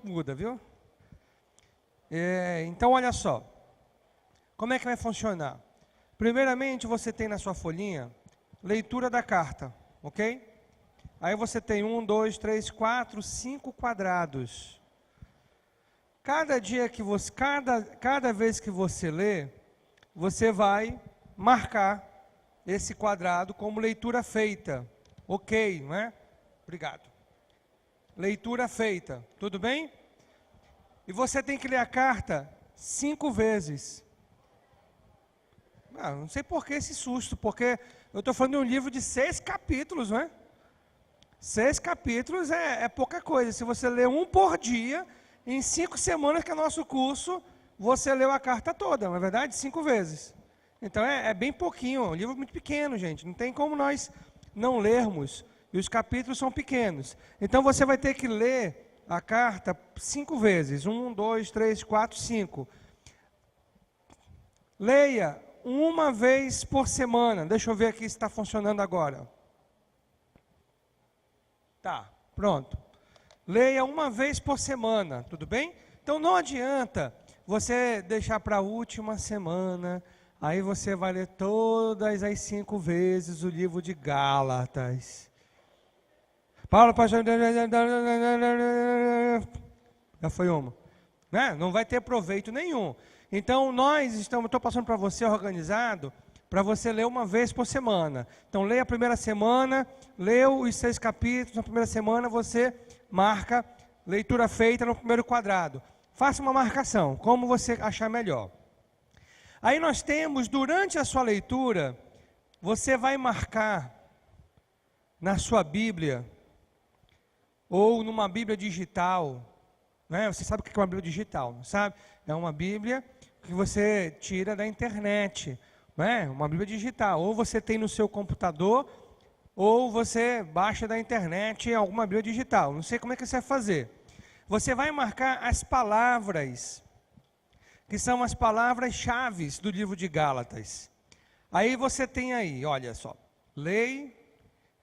muda, viu? Então, olha só. Como é que vai funcionar? Primeiramente, você tem na sua folhinha leitura da carta, ok? Aí você tem 1, 2, 3, 4, 5 quadrados. Cada vez que você lê, você vai marcar esse quadrado como leitura feita. Ok, não é? Obrigado. Leitura feita, tudo bem? E você tem que ler a carta 5 vezes. Não sei por que esse susto, porque eu estou falando de um livro de 6 capítulos, não é? 6 capítulos é pouca coisa. Se você ler um por dia, em 5 semanas que é nosso curso, você leu a carta toda, não é verdade? 5 vezes. Então é bem pouquinho, é um livro muito pequeno, gente. Não tem como nós não lermos. E os capítulos são pequenos. Então você vai ter que ler a carta 5 vezes. 1, 2, 3, 4, 5. Leia uma vez por semana. Deixa eu ver aqui se está funcionando agora. Tá, pronto. Leia uma vez por semana, tudo bem? Então não adianta você deixar para a última semana, aí você vai ler todas as 5 vezes o livro de Gálatas. Paulo, já foi uma. Né? Não vai ter proveito nenhum. Então, estou passando para você organizado, para você ler uma vez por semana. Então, leia a primeira semana, leu os 6 capítulos, na primeira semana você marca leitura feita no primeiro quadrado. Faça uma marcação, como você achar melhor. Aí nós temos, durante a sua leitura, você vai marcar na sua Bíblia, ou numa Bíblia digital, né? Você sabe o que é uma Bíblia digital, não sabe? É uma Bíblia que você tira da internet, né? Uma Bíblia digital, ou você tem no seu computador, ou você baixa da internet alguma Bíblia digital. Não sei como é que você vai fazer. Você vai marcar as palavras, que são as palavras-chave do livro de Gálatas. Aí você tem aí, olha só, lei,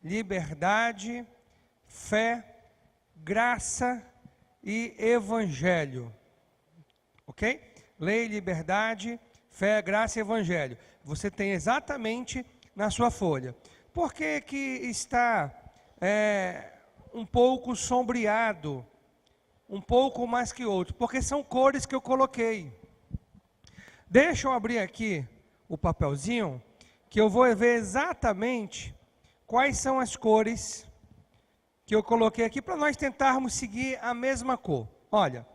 liberdade, fé, graça e evangelho. Ok? Lei, liberdade, fé, graça e evangelho. Você tem exatamente na sua folha. Por que que está um pouco sombreado, um pouco mais que outro? Porque são cores que eu coloquei. Deixa eu abrir aqui o papelzinho, que eu vou ver exatamente quais são as cores que eu coloquei aqui, para nós tentarmos seguir a mesma cor. Olha,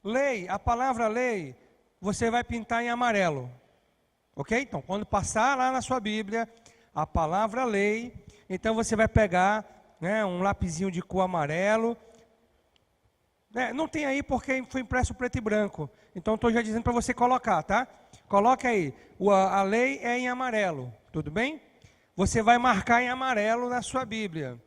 lei, a palavra lei, você vai pintar em amarelo. Ok? Então, quando passar lá na sua Bíblia, a palavra lei, então você vai pegar, né, um lapisinho de cor amarelo. Não tem aí porque foi impresso preto e branco. Então, estou já dizendo para você colocar, tá? Coloque aí. A lei é em amarelo, tudo bem? Você vai marcar em amarelo na sua Bíblia.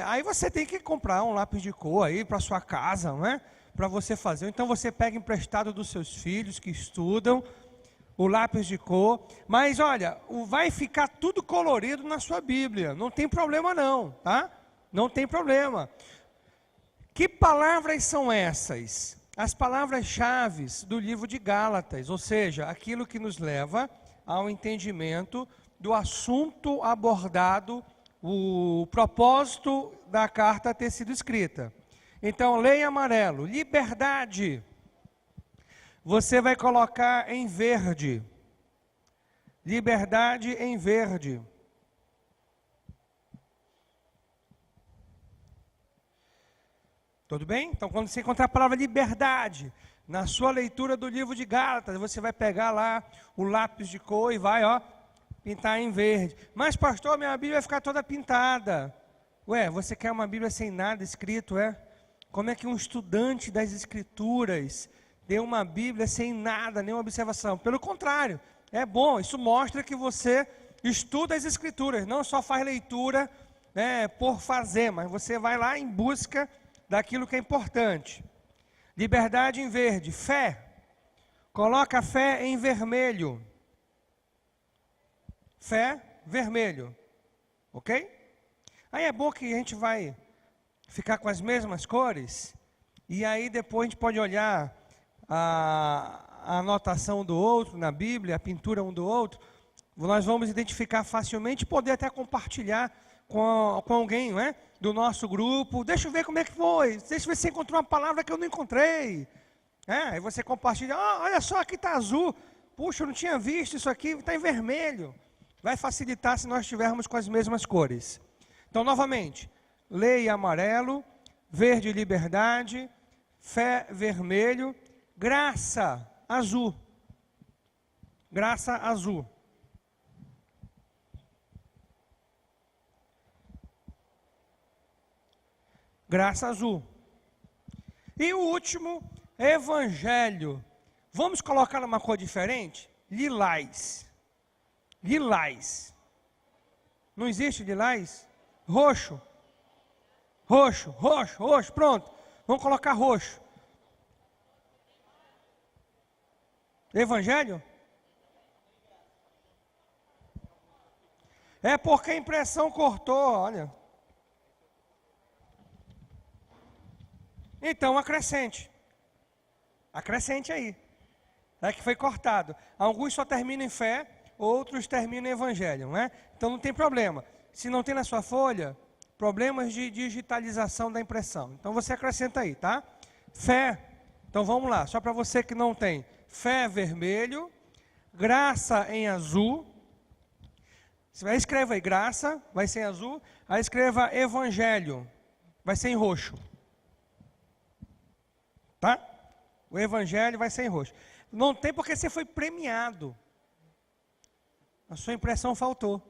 Aí você tem que comprar um lápis de cor aí para sua casa, não é? Para você fazer. Então você pega emprestado dos seus filhos que estudam o lápis de cor. Mas olha, vai ficar tudo colorido na sua Bíblia. Não tem problema não, tá? Não tem problema. Que palavras são essas? As palavras-chave do livro de Gálatas, ou seja, aquilo que nos leva ao entendimento do assunto abordado, o propósito da carta ter sido escrita. Então, leia em amarelo, liberdade. Você vai colocar em verde. Liberdade em verde. Tudo bem? Então, quando você encontrar a palavra liberdade, na sua leitura do livro de Gálatas, você vai pegar lá o lápis de cor e vai, ó, pintar em verde. Mas, pastor, minha Bíblia vai ficar toda pintada. Ué, você quer uma Bíblia sem nada escrito, é? Como é que um estudante das Escrituras tem uma Bíblia sem nada, nenhuma observação? Pelo contrário, é bom, isso mostra que você estuda as Escrituras, não só faz leitura, né, por fazer, mas você vai lá em busca daquilo que é importante. Liberdade em verde, fé. Coloca a fé em vermelho. Fé, vermelho. Ok? Aí é bom que a gente vai ficar com as mesmas cores, e aí depois a gente pode olhar a anotação do outro na Bíblia, a pintura um do outro, nós vamos identificar facilmente e poder até compartilhar com alguém, não é? Do nosso grupo. Deixa eu ver como é que foi, deixa eu ver se você encontrou uma palavra que eu não encontrei. Aí você compartilha, olha só, aqui está azul, puxa, eu não tinha visto isso aqui, está em vermelho. Vai facilitar se nós estivermos com as mesmas cores. Então, novamente, lei amarelo, verde liberdade, fé vermelho, graça azul. Graça azul. Graça azul. E o último, evangelho. Vamos colocar uma cor diferente? Lilás. Lilás. Não existe lilás? Roxo. Roxo, roxo, roxo. Pronto. Vamos colocar roxo. Evangelho? É porque a impressão cortou, olha. Então, acrescente. Acrescente aí. É que foi cortado. Alguns só terminam em fé, outros terminam em evangelho, não é? Então não tem problema. Se não tem na sua folha, problemas de digitalização da impressão. Então você acrescenta aí, tá? Fé. Então vamos lá, só para você que não tem. Fé vermelho, graça em azul. Você vai escrever aí, graça, vai ser em azul. Aí escreva evangelho, vai ser em roxo. Tá? O evangelho vai ser em roxo. Não tem porque você foi premiado. A sua impressão faltou.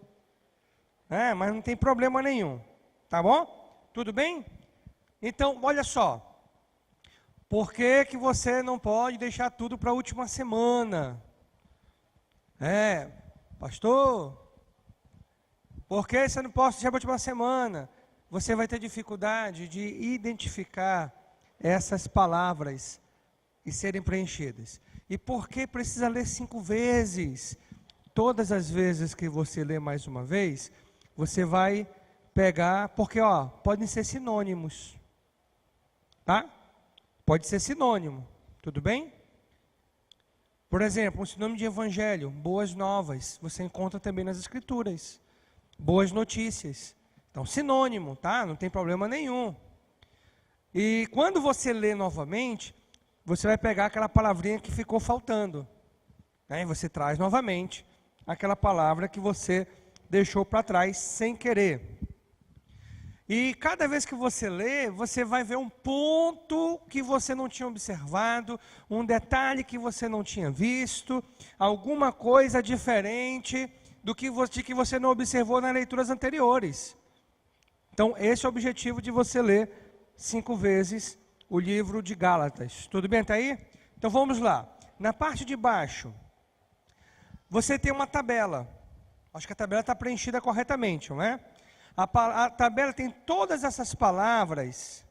Mas não tem problema nenhum. Tá bom? Tudo bem? Então, olha só. Por que que você não pode deixar tudo para a última semana? Pastor, por que você não pode deixar para a última semana? Você vai ter dificuldade de identificar essas palavras e serem preenchidas. E por que precisa ler 5 vezes? Todas as vezes que você lê mais uma vez, você vai pegar, porque podem ser sinônimos, tá? Pode ser sinônimo, tudo bem? Por exemplo, um sinônimo de evangelho, boas novas, você encontra também nas escrituras. Boas notícias. Então, sinônimo, tá? Não tem problema nenhum. E quando você lê novamente, você vai pegar aquela palavrinha que ficou faltando. E você traz novamente aquela palavra que você deixou para trás sem querer. E cada vez que você lê, você vai ver um ponto que você não tinha observado, um detalhe que você não tinha visto, alguma coisa diferente de que você não observou nas leituras anteriores. Então, esse é o objetivo de você ler 5 vezes o livro de Gálatas. Tudo bem até aí? Então vamos lá. Na parte de baixo, você tem uma tabela. Acho que a tabela está preenchida corretamente, não é? A tabela tem todas essas palavras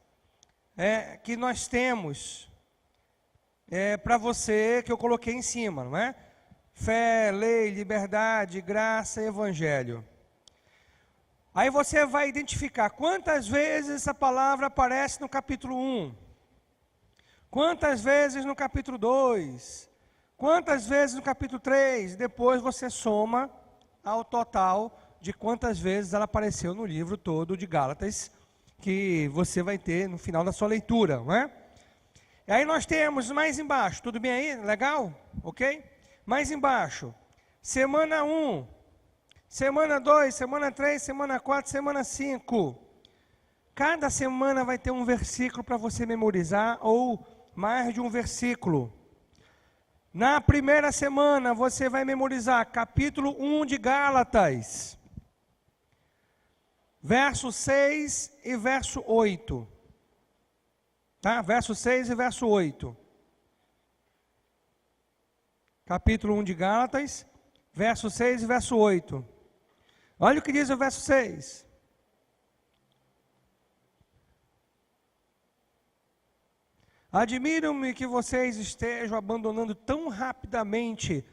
que nós temos para você, que eu coloquei em cima, não é? Fé, lei, liberdade, graça e evangelho. Aí você vai identificar quantas vezes essa palavra aparece no capítulo 1. Quantas vezes no capítulo 2. Quantas vezes no capítulo 3. Depois você soma ao total de quantas vezes ela apareceu no livro todo de Gálatas, que você vai ter no final da sua leitura, não é? E aí nós temos mais embaixo, tudo bem aí? Legal? Ok? Mais embaixo, semana 1, semana 2, semana 3, semana 4, semana 5. Cada semana vai ter um versículo para você memorizar, ou mais de um versículo. Na primeira semana você vai memorizar capítulo 1 de Gálatas. Verso 6 e verso 8. Tá? Verso 6 e verso 8. Capítulo 1 de Gálatas, verso 6 e verso 8. Olha o que diz o verso 6. Admiro-me que vocês estejam abandonando tão rapidamente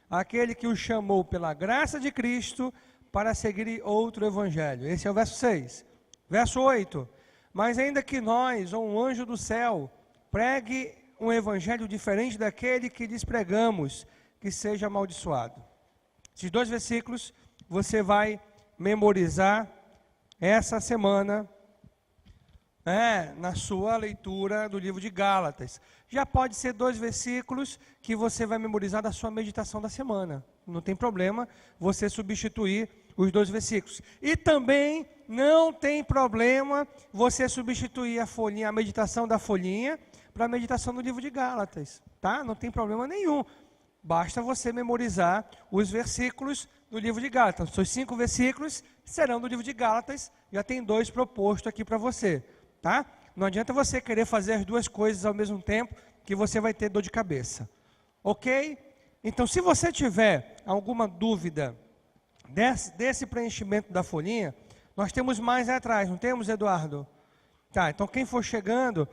aquele que os chamou pela graça de Cristo para seguir outro evangelho. Esse é o verso 6. Verso 8. mas ainda que nós, ou um anjo do céu, pregue um evangelho diferente daquele que lhes pregamos, que seja amaldiçoado. Esses 2 versículos você vai memorizar essa semana, na sua leitura do livro de Gálatas. Já pode ser 2 versículos que você vai memorizar da sua meditação da semana. Não tem problema você substituir os 2 versículos. E também não tem problema você substituir a folhinha, a meditação da folhinha, para a meditação do livro de Gálatas. Tá? Não tem problema nenhum. Basta você memorizar os versículos do livro de Gálatas. Os 5 versículos serão do livro de Gálatas. Já tem 2 propostos aqui para você. Tá? Não adianta você querer fazer as 2 coisas ao mesmo tempo, que você vai ter dor de cabeça. Ok? Então, se você tiver alguma dúvida desse preenchimento da folhinha, nós temos mais atrás, não temos, Eduardo? Tá, então quem for chegando,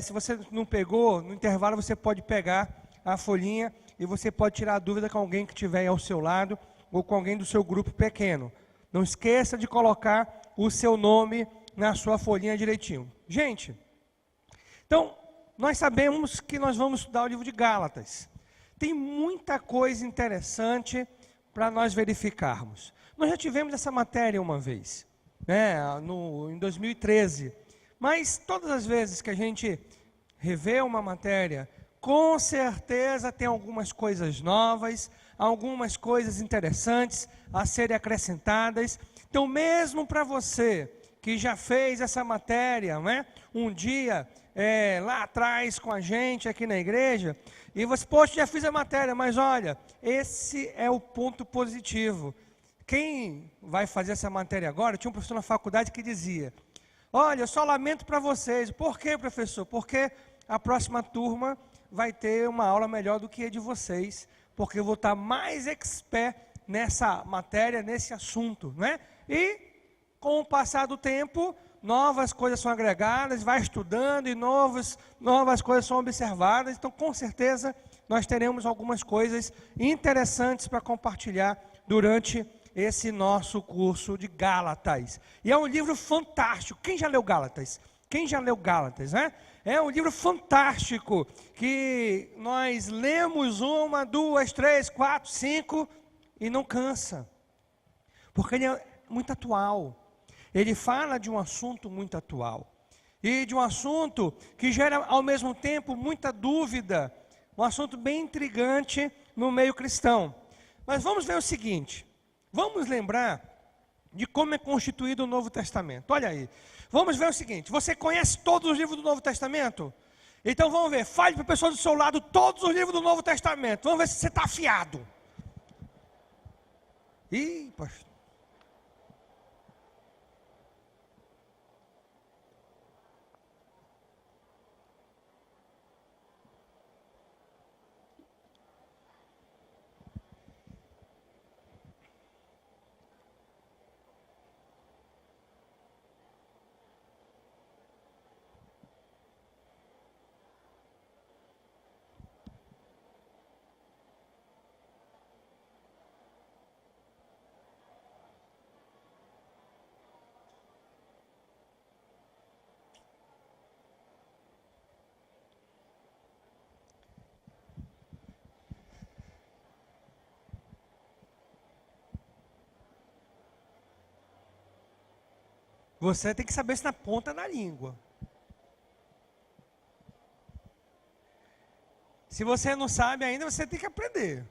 se você não pegou, no intervalo você pode pegar a folhinha e você pode tirar a dúvida com alguém que estiver ao seu lado ou com alguém do seu grupo pequeno. Não esqueça de colocar o seu nome na sua folhinha direitinho. Gente, então, nós sabemos que nós vamos estudar o livro de Gálatas. Tem muita coisa interessante para nós verificarmos. Nós já tivemos essa matéria uma vez, em 2013. Mas todas as vezes que a gente revê uma matéria, com certeza tem algumas coisas novas, algumas coisas interessantes a serem acrescentadas. Então, mesmo para você que já fez essa matéria, um dia lá atrás com a gente aqui na igreja, e você, poxa, já fiz a matéria, mas olha, esse é o ponto positivo. Quem vai fazer essa matéria agora, tinha um professor na faculdade que dizia, olha, eu só lamento para vocês. Por quê, professor? Porque a próxima turma vai ter uma aula melhor do que a de vocês, porque eu vou estar mais expert nessa matéria, nesse assunto, E com o passar do tempo, novas coisas são agregadas, vai estudando e novas coisas são observadas. Então, com certeza, nós teremos algumas coisas interessantes para compartilhar durante esse nosso curso de Gálatas. E é um livro fantástico. Quem já leu Gálatas? Quem já leu Gálatas, É um livro fantástico, que nós lemos 1, 2, 3, 4, 5 e não cansa. Porque ele é muito atual. Ele fala de um assunto muito atual. E de um assunto que gera ao mesmo tempo muita dúvida. Um assunto bem intrigante no meio cristão. Mas vamos ver o seguinte. Vamos lembrar de como é constituído o Novo Testamento. Olha aí. Vamos ver o seguinte. Você conhece todos os livros do Novo Testamento? Então vamos ver. Fale para a pessoa do seu lado todos os livros do Novo Testamento. Vamos ver se você está afiado. Ih, pastor. Você tem que saber isso na ponta da língua. Se você não sabe ainda, você tem que aprender.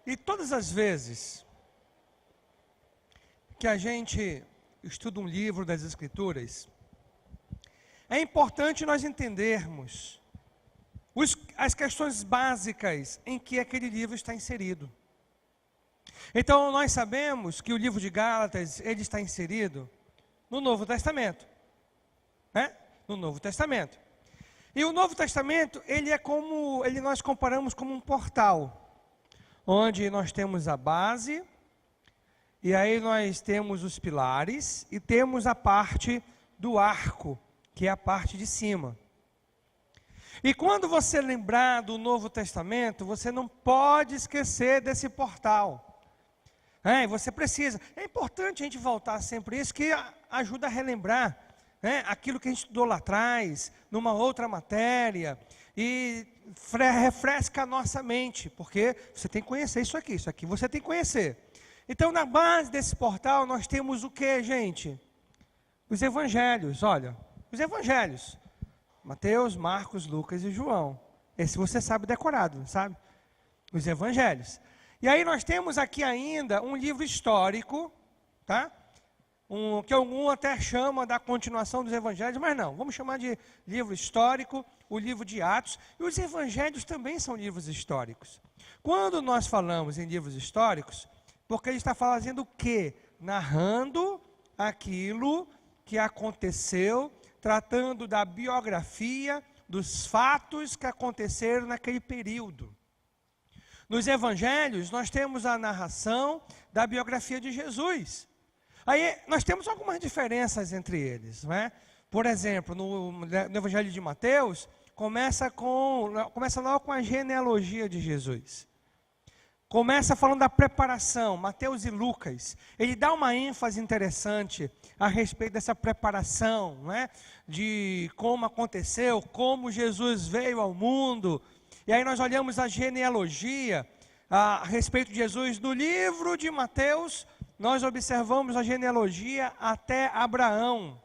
E todas as vezes que a gente estuda um livro das Escrituras, é importante nós entendermos as questões básicas em que aquele livro está inserido. Então, nós sabemos que o livro de Gálatas, ele está inserido no Novo Testamento. No Novo Testamento. E o Novo Testamento, nós comparamos como um portal, onde nós temos a base, e aí nós temos os pilares, e temos a parte do arco, que é a parte de cima. E quando você lembrar do Novo Testamento, você não pode esquecer desse portal. Você precisa. É importante a gente voltar sempre a isso, que ajuda a relembrar né, aquilo que a gente estudou lá atrás, numa outra matéria, e refresca a nossa mente, porque você tem que conhecer isso aqui você tem que conhecer. Então, na base desse portal, nós temos o que, gente? Os evangelhos, olha, os evangelhos. Mateus, Marcos, Lucas e João. Esse você sabe decorado, não sabe? Os evangelhos. E aí nós temos aqui ainda um livro histórico, tá? Que algum até chama da continuação dos evangelhos, mas não, vamos chamar de livro histórico, o livro de Atos. E os evangelhos também são livros históricos. Quando nós falamos em livros históricos, porque ele está fazendo o quê? Narrando aquilo que aconteceu, tratando da biografia, dos fatos que aconteceram naquele período. Nos evangelhos, nós temos a narração da biografia de Jesus. Aí, nós temos algumas diferenças entre eles, não é? Por exemplo, no evangelho de Mateus, começa logo com a genealogia de Jesus. Começa falando da preparação, Mateus e Lucas. Ele dá uma ênfase interessante a respeito dessa preparação, né? De como aconteceu, como Jesus veio ao mundo. E aí nós olhamos a genealogia a respeito de Jesus. No livro de Mateus, nós observamos a genealogia até Abraão.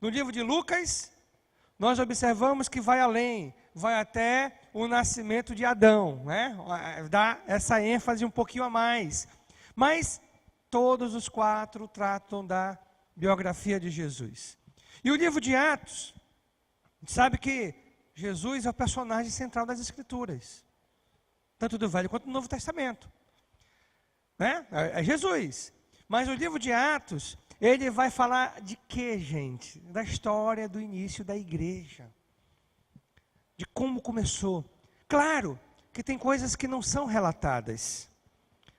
No livro de Lucas, nós observamos que vai além, vai até o nascimento de Adão, né? Dá essa ênfase um pouquinho a mais. Mas todos os quatro tratam da biografia de Jesus. E o livro de Atos, a gente sabe que Jesus é o personagem central das Escrituras, tanto do Velho quanto do Novo Testamento, né? É Jesus. Mas o livro de Atos, ele vai falar de quê, gente? Da história do início da igreja, de como começou. Claro que tem coisas que não são relatadas.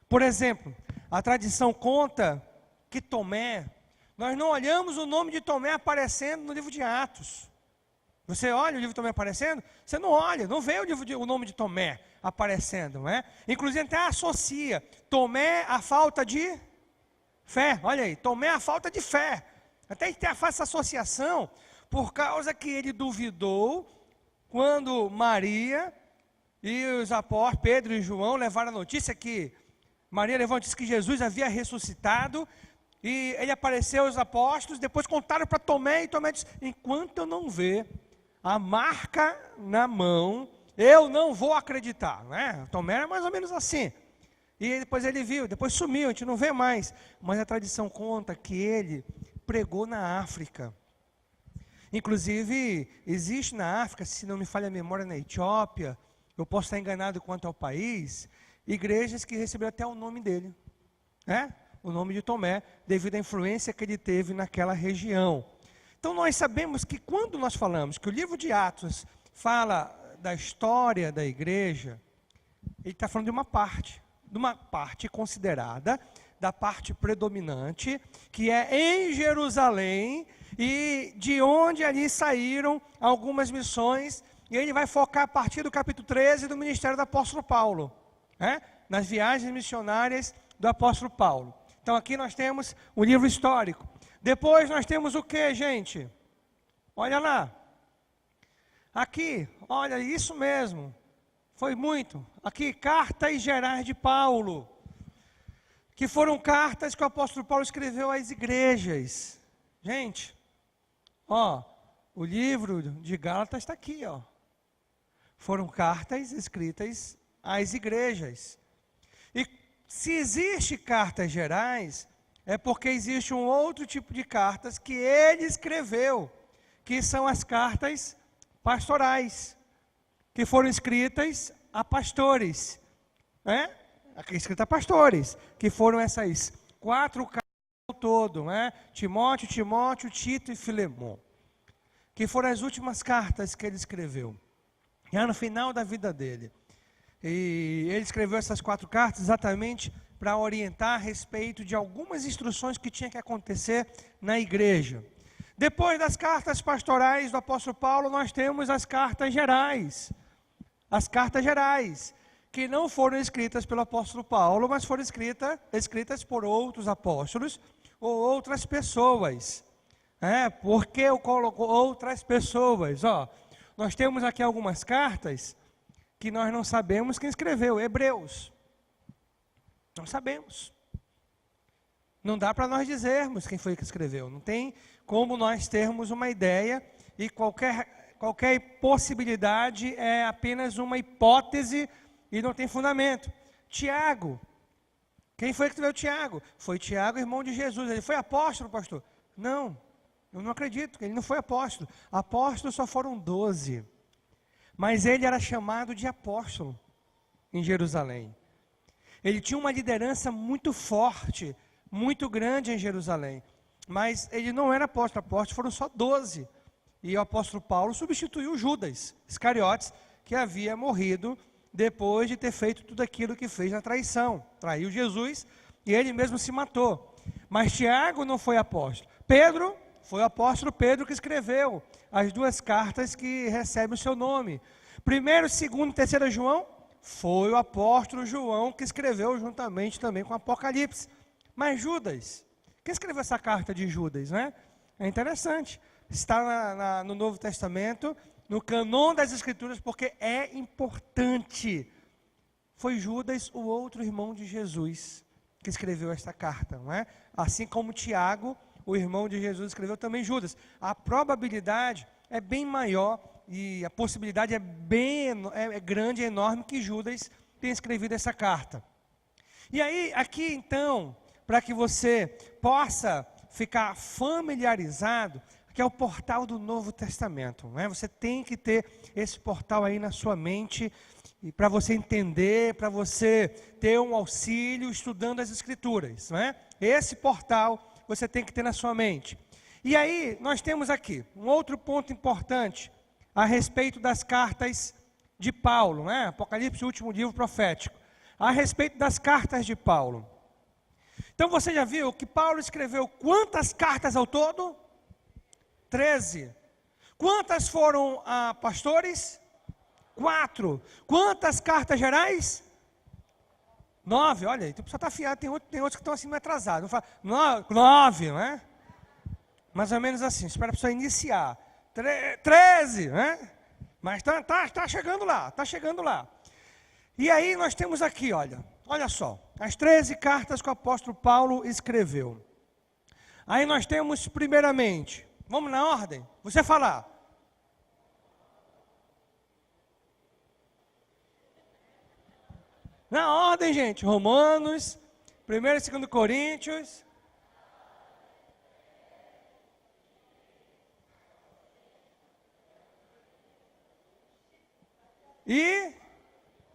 Por exemplo, a tradição conta que Tomé, nós não olhamos o nome de Tomé aparecendo no livro de Atos. Você olha o livro de Tomé aparecendo? Você não olha, não vê o nome de Tomé aparecendo, não é? Inclusive até associa Tomé à falta de fé. Olha aí, Tomé à falta de fé. Até faz essa associação por causa que ele duvidou quando Maria e os apóstolos, Pedro e João, levaram a notícia que Maria levou a notícia que Jesus havia ressuscitado, e ele apareceu aos apóstolos, depois contaram para Tomé, e Tomé disse: enquanto eu não ver a marca na mão, eu não vou acreditar, né? Tomé era mais ou menos assim. E depois ele viu, depois sumiu, a gente não vê mais. Mas a tradição conta que ele pregou na África. Inclusive, existe na África, se não me falha a memória, na Etiópia, eu posso estar enganado quanto ao país, igrejas que receberam até o nome dele, né? O nome de Tomé, devido à influência que ele teve naquela região. Então nós sabemos que quando nós falamos que o livro de Atos fala da história da igreja, ele está falando de uma parte considerada, da parte predominante, que é em Jerusalém, e de onde ali saíram algumas missões, e ele vai focar a partir do capítulo 13 do ministério do apóstolo Paulo, né? Nas viagens missionárias do apóstolo Paulo. Então aqui nós temos o livro histórico. Depois nós temos o que, gente? Olha lá. Aqui, olha, isso mesmo. Foi muito. Aqui, cartas gerais de Paulo. Que foram cartas que o apóstolo Paulo escreveu às igrejas. Gente, ó, o livro de Gálatas está aqui, ó. Foram cartas escritas às igrejas. E se existe cartas gerais, é porque existe um outro tipo de cartas que ele escreveu, que são as cartas pastorais, que foram escritas a pastores, né? Aqui escrita a pastores, que foram essas 4 cartas ao todo, né? Timóteo, Tito e Filemon, que foram as últimas cartas que ele escreveu, já no final da vida dele. E ele escreveu essas 4 cartas exatamente para orientar a respeito de algumas instruções que tinha que acontecer na igreja. Depois das cartas pastorais do apóstolo Paulo, nós temos as cartas gerais. As cartas gerais, que não foram escritas pelo apóstolo Paulo, mas foram escritas por outros apóstolos ou outras pessoas. Porque eu coloco outras pessoas. Nós temos aqui algumas cartas que nós não sabemos quem escreveu. Hebreus. Não sabemos. Não dá para nós dizermos quem foi que escreveu. Não tem como nós termos uma ideia, e qualquer possibilidade é apenas uma hipótese e não tem fundamento. Tiago. Quem foi que escreveu Tiago? Foi Tiago, irmão de Jesus. Ele foi apóstolo, pastor? Não, eu não acredito, ele não foi apóstolo. Apóstolos só foram 12. Mas ele era chamado de apóstolo em Jerusalém. Ele tinha uma liderança muito forte, muito grande em Jerusalém. Mas ele não era apóstolo, apóstolos foram só 12. E o apóstolo Paulo substituiu Judas Iscariotes, que havia morrido depois de ter feito tudo aquilo que fez na traição. Traiu Jesus e ele mesmo se matou. Mas Tiago não foi apóstolo. Pedro, foi o apóstolo Pedro que escreveu as 2 cartas que recebem o seu nome. 1º, 2º e 3º João, foi o apóstolo João que escreveu juntamente também com Apocalipse. Mas Judas, quem escreveu essa carta de Judas, né? É interessante. Está no Novo Testamento, no canon das Escrituras, porque é importante. Foi Judas, o outro irmão de Jesus, que escreveu esta carta, não é? Assim como Tiago, o irmão de Jesus, escreveu também Judas. A probabilidade é bem maior e a possibilidade é grande, é enorme que Judas tenha escrevido essa carta. E aí, aqui então, para que você possa ficar familiarizado, que é o portal do Novo Testamento, não é? Você tem que ter esse portal aí na sua mente, e para você entender, para você ter um auxílio estudando as Escrituras, não é? Esse portal você tem que ter na sua mente. E aí, nós temos aqui um outro ponto importante a respeito das cartas de Paulo, né? Apocalipse, o último livro profético. A respeito das cartas de Paulo. Então, você já viu que Paulo escreveu quantas cartas ao todo? 13. Quantas foram a pastores? 4. Quantas cartas gerais? 9. Olha aí, o pessoal está afiado, tem outros que estão assim meio atrasados. 9, não é? Mais ou menos assim, espera a pessoa iniciar. 13, né? Mas está chegando lá, está chegando lá. E aí nós temos aqui, olha só, as 13 cartas que o apóstolo Paulo escreveu. Aí nós temos primeiramente, vamos na ordem? Você falar. Na ordem, gente. Romanos, 1º e 2º Coríntios. E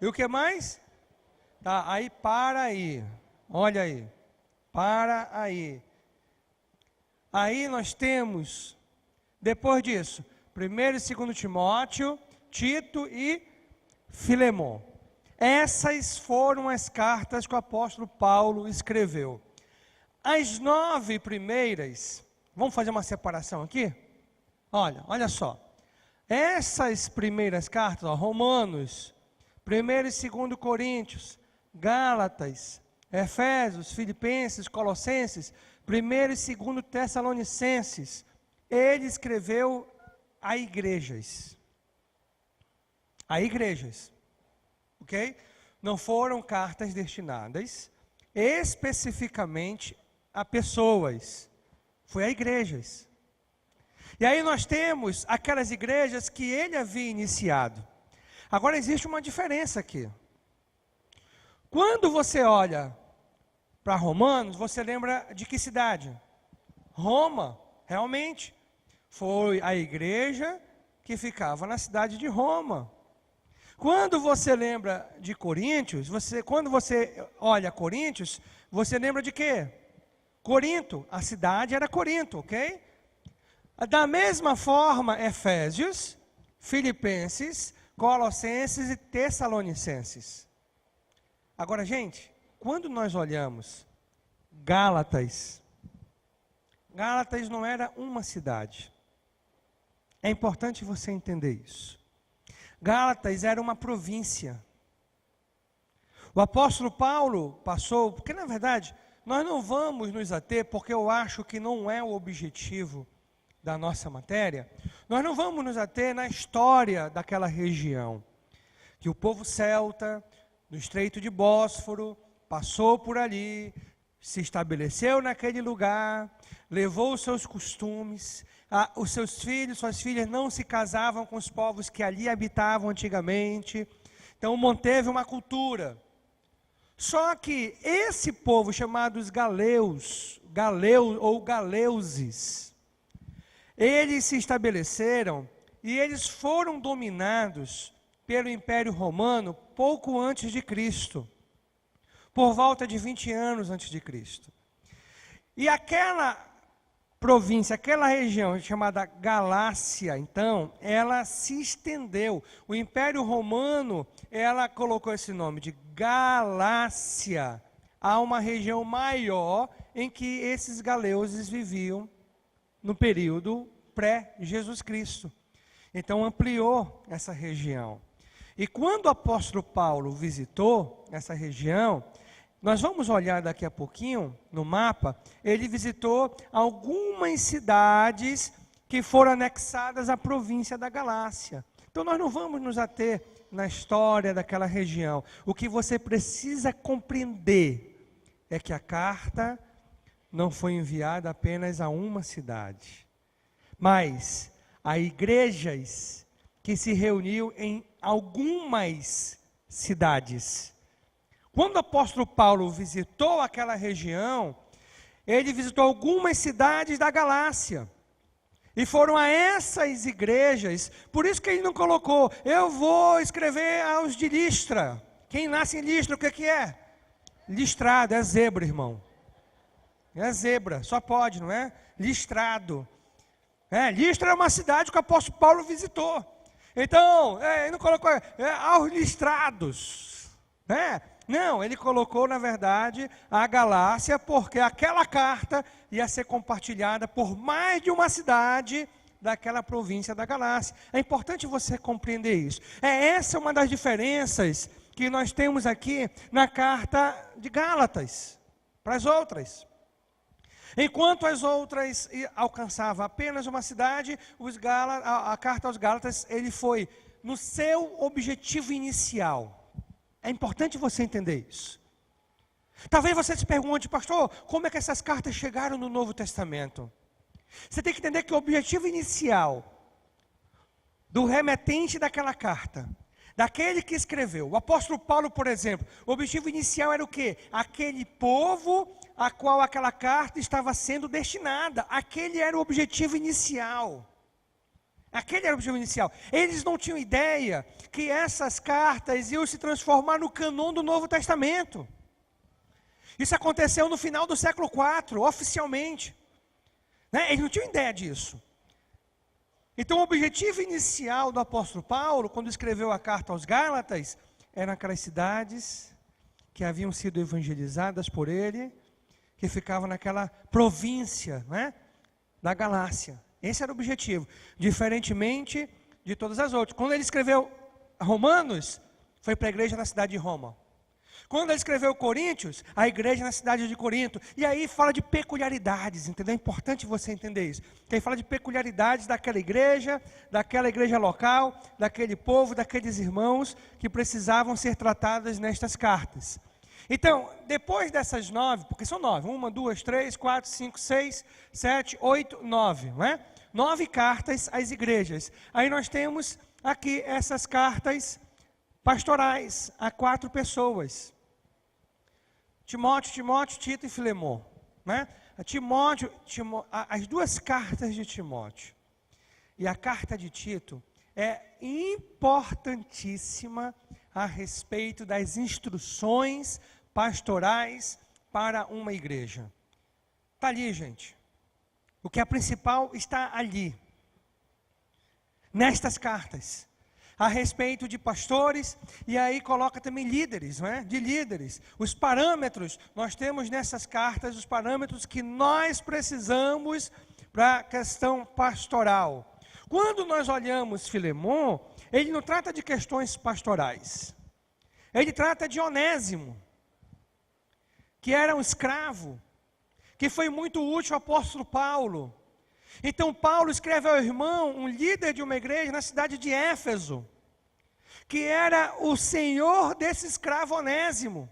o que mais? Tá, aí para aí. Olha aí. Para aí. Aí nós temos, depois disso, 1º e 2º Timóteo, Tito e Filemon. Essas foram as cartas que o apóstolo Paulo escreveu. As 9 primeiras, vamos fazer uma separação aqui? Olha só. Essas primeiras cartas, Romanos, 1º e 2º Coríntios, Gálatas, Efésios, Filipenses, Colossenses, 1º e 2º Tessalonicenses, ele escreveu a igrejas. A igrejas. Ok? Não foram cartas destinadas especificamente a pessoas. Foi a igrejas. E aí nós temos aquelas igrejas que ele havia iniciado. Agora existe uma diferença aqui. Quando você olha para Romanos, você lembra de que cidade? Roma, realmente. Foi a igreja que ficava na cidade de Roma. Quando você lembra de Coríntios, quando você olha Coríntios, você lembra de quê? Corinto, a cidade era Corinto, ok? Da mesma forma, Efésios, Filipenses, Colossenses e Tessalonicenses. Agora, gente, quando nós olhamos Gálatas não era uma cidade. É importante você entender isso. Gálatas era uma província. O apóstolo Paulo passou, porque na verdade, nós não vamos nos ater, porque eu acho que não é o objetivo da nossa matéria, nós não vamos nos ater na história daquela região, que o povo celta, no Estreito de Bósforo, passou por ali, se estabeleceu naquele lugar, levou os seus costumes, os seus filhos, suas filhas não se casavam com os povos que ali habitavam antigamente, então manteve uma cultura. Só que esse povo chamado os galeus ou galeuses, eles se estabeleceram e eles foram dominados pelo Império Romano pouco antes de Cristo, por volta de 20 anos antes de Cristo. E aquela província, aquela região chamada Galácia, então, ela se estendeu. O Império Romano, ela colocou esse nome de Galácia, a uma região maior em que esses galeuses viviam no período pré-Jesus Cristo. Então ampliou essa região. E quando o apóstolo Paulo visitou essa região, nós vamos olhar daqui a pouquinho no mapa, ele visitou algumas cidades que foram anexadas à província da Galácia. Então nós não vamos nos ater na história daquela região. O que você precisa compreender é que a carta não foi enviada apenas a uma cidade, mas a igrejas que se reuniu em algumas cidades. Quando o apóstolo Paulo visitou aquela região, ele visitou algumas cidades da Galácia. E foram a essas igrejas, por isso que ele não colocou, eu vou escrever aos de Listra. Quem nasce em Listra, o que é? Listrado, é zebra, irmão. É zebra, só pode, não é? Listrado. Listra é uma cidade que o apóstolo Paulo visitou. Então, ele não colocou aos listrados. Não, ele colocou, na verdade, a Galácia, porque aquela carta ia ser compartilhada por mais de uma cidade daquela província da Galácia. É importante você compreender isso. Essa é uma das diferenças que nós temos aqui na carta de Gálatas, para as outras. Enquanto as outras alcançavam apenas uma cidade, a carta aos Gálatas, ele foi no seu objetivo inicial. É importante você entender isso. Talvez você se pergunte, pastor, como é que essas cartas chegaram no Novo Testamento? Você tem que entender que o objetivo inicial do remetente daquela carta, daquele que escreveu, o apóstolo Paulo, por exemplo, o objetivo inicial era o quê? Aquele povo a qual aquela carta estava sendo destinada. Aquele era o objetivo inicial. Aquele era o objetivo inicial. Eles não tinham ideia que essas cartas iam se transformar no cânon do Novo Testamento. Isso aconteceu no final do século IV, oficialmente. Eles não tinham ideia disso. Então o objetivo inicial do apóstolo Paulo, quando escreveu a carta aos Gálatas, eram aquelas cidades que haviam sido evangelizadas por ele, que ficavam naquela província, da Galácia. Esse era o objetivo, diferentemente de todas as outras. Quando ele escreveu Romanos, foi para a igreja na cidade de Roma. Quando ele escreveu Coríntios, a igreja na cidade de Corinto. E aí fala de peculiaridades, entendeu? É importante você entender isso. Ele fala de peculiaridades daquela igreja local, daquele povo, daqueles irmãos que precisavam ser tratados nestas cartas. Então, depois dessas 9, porque são 9, 1, 2, 3, 4, 5, 6, 7, 8, 9, não é? 9 cartas às igrejas. Aí nós temos aqui essas cartas pastorais a 4 pessoas. Timóteo, Tito e Filemon. As 2 cartas de Timóteo e a carta de Tito é importantíssima a respeito das instruções pastorais para uma igreja. Está ali, gente. O que é principal está ali. Nestas cartas. A respeito de pastores, e aí coloca também líderes, de líderes. Os parâmetros, nós temos nessas cartas os parâmetros que nós precisamos para a questão pastoral. Quando nós olhamos Filemon, ele não trata de questões pastorais. Ele trata de Onésimo, que era um escravo, que foi muito útil ao apóstolo Paulo. Então Paulo escreve ao irmão, um líder de uma igreja na cidade de Éfeso, que era o senhor desse escravo Onésimo.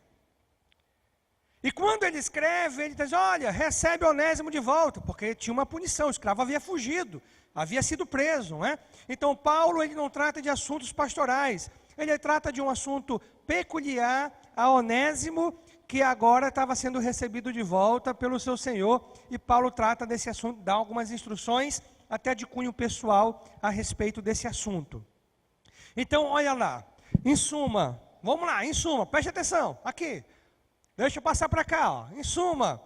E quando ele escreve, ele diz, olha, recebe Onésimo de volta, porque tinha uma punição, o escravo havia fugido, havia sido preso, não é? Então Paulo, ele não trata de assuntos pastorais, ele trata de um assunto peculiar a Onésimo, que agora estava sendo recebido de volta pelo seu senhor, e Paulo trata desse assunto, dá algumas instruções, até de cunho pessoal, a respeito desse assunto. Então, olha lá, em suma, vamos lá, em suma, preste atenção, aqui. Deixa eu passar para cá, ó. Em suma,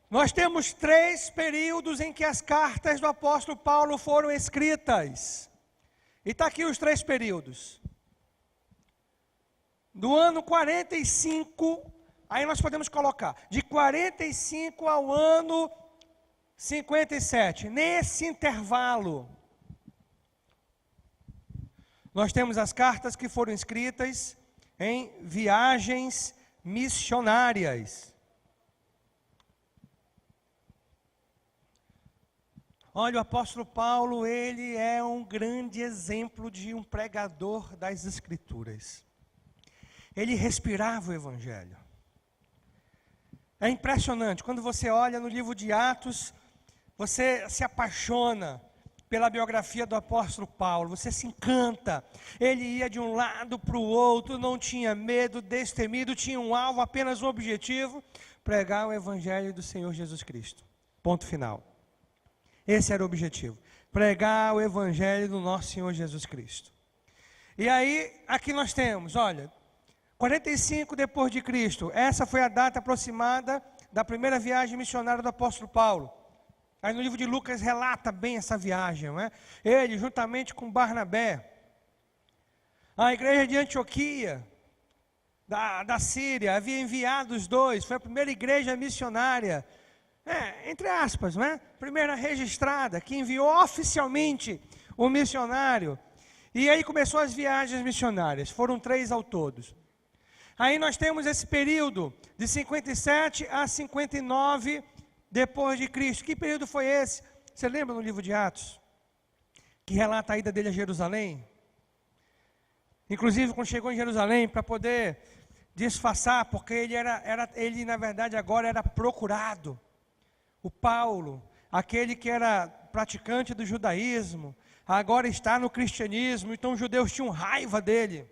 nós temos 3 períodos em que as cartas do apóstolo Paulo foram escritas. E está aqui os 3 períodos. Do ano 45, aí nós podemos colocar, de 45 ao ano 57. Nesse intervalo, nós temos as cartas que foram escritas em viagens missionárias. Olha, o apóstolo Paulo, ele é um grande exemplo de um pregador das Escrituras. Ele respirava o Evangelho. É impressionante, quando você olha no livro de Atos, você se apaixona pela biografia do apóstolo Paulo, você se encanta. Ele ia de um lado para o outro, não tinha medo, destemido, tinha um alvo, apenas um objetivo, pregar o Evangelho do Senhor Jesus Cristo. Ponto final. Esse era o objetivo, pregar o Evangelho do nosso Senhor Jesus Cristo. E aí, aqui nós temos, olha, 45 depois de Cristo, essa foi a data aproximada da primeira viagem missionária do apóstolo Paulo. Aí no livro de Lucas relata bem essa viagem, não é? Ele, juntamente com Barnabé, a igreja de Antioquia, da Síria, havia enviado os 2, foi a primeira igreja missionária, entre aspas, não é? Primeira registrada, que enviou oficialmente o missionário. E aí começou as viagens missionárias, foram 3 ao todo. Aí nós temos esse período de 57 a 59 depois de Cristo. Que período foi esse? Você lembra no livro de Atos? Que relata a ida dele a Jerusalém? Inclusive, quando chegou em Jerusalém, para poder disfarçar, porque ele na verdade agora era procurado. O Paulo, aquele que era praticante do judaísmo, agora está no cristianismo, então os judeus tinham raiva dele.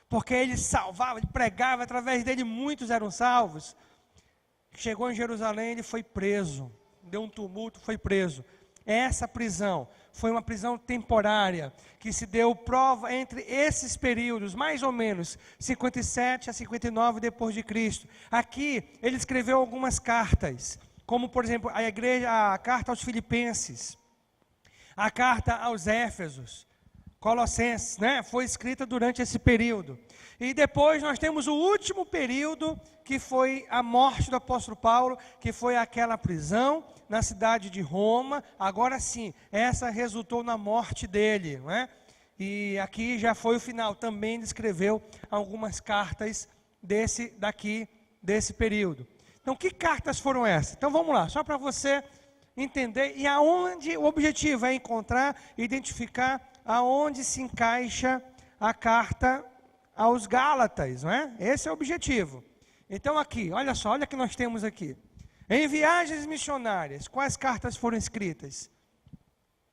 Porque ele salvava, ele pregava, através dele muitos eram salvos. Chegou em Jerusalém, ele foi preso, deu um tumulto, foi preso. Essa prisão foi uma prisão temporária, que se deu prova entre esses períodos, mais ou menos, 57 a 59 depois de Cristo. Aqui, ele escreveu algumas cartas, como por exemplo, a carta aos Filipenses, a carta aos Éfesos, Colossenses, né? Foi escrita durante esse período. E depois nós temos o último período, que foi a morte do apóstolo Paulo, que foi aquela prisão na cidade de Roma. Agora sim, essa resultou na morte dele, não é? E aqui já foi o final. Também ele escreveu algumas cartas desse período. Então, que cartas foram essas? Então vamos lá, só para você entender. E aonde o objetivo é encontrar, identificar aonde se encaixa a carta aos Gálatas, não é? Esse é o objetivo. Então aqui, olha só, olha o que nós temos aqui. Em viagens missionárias, quais cartas foram escritas?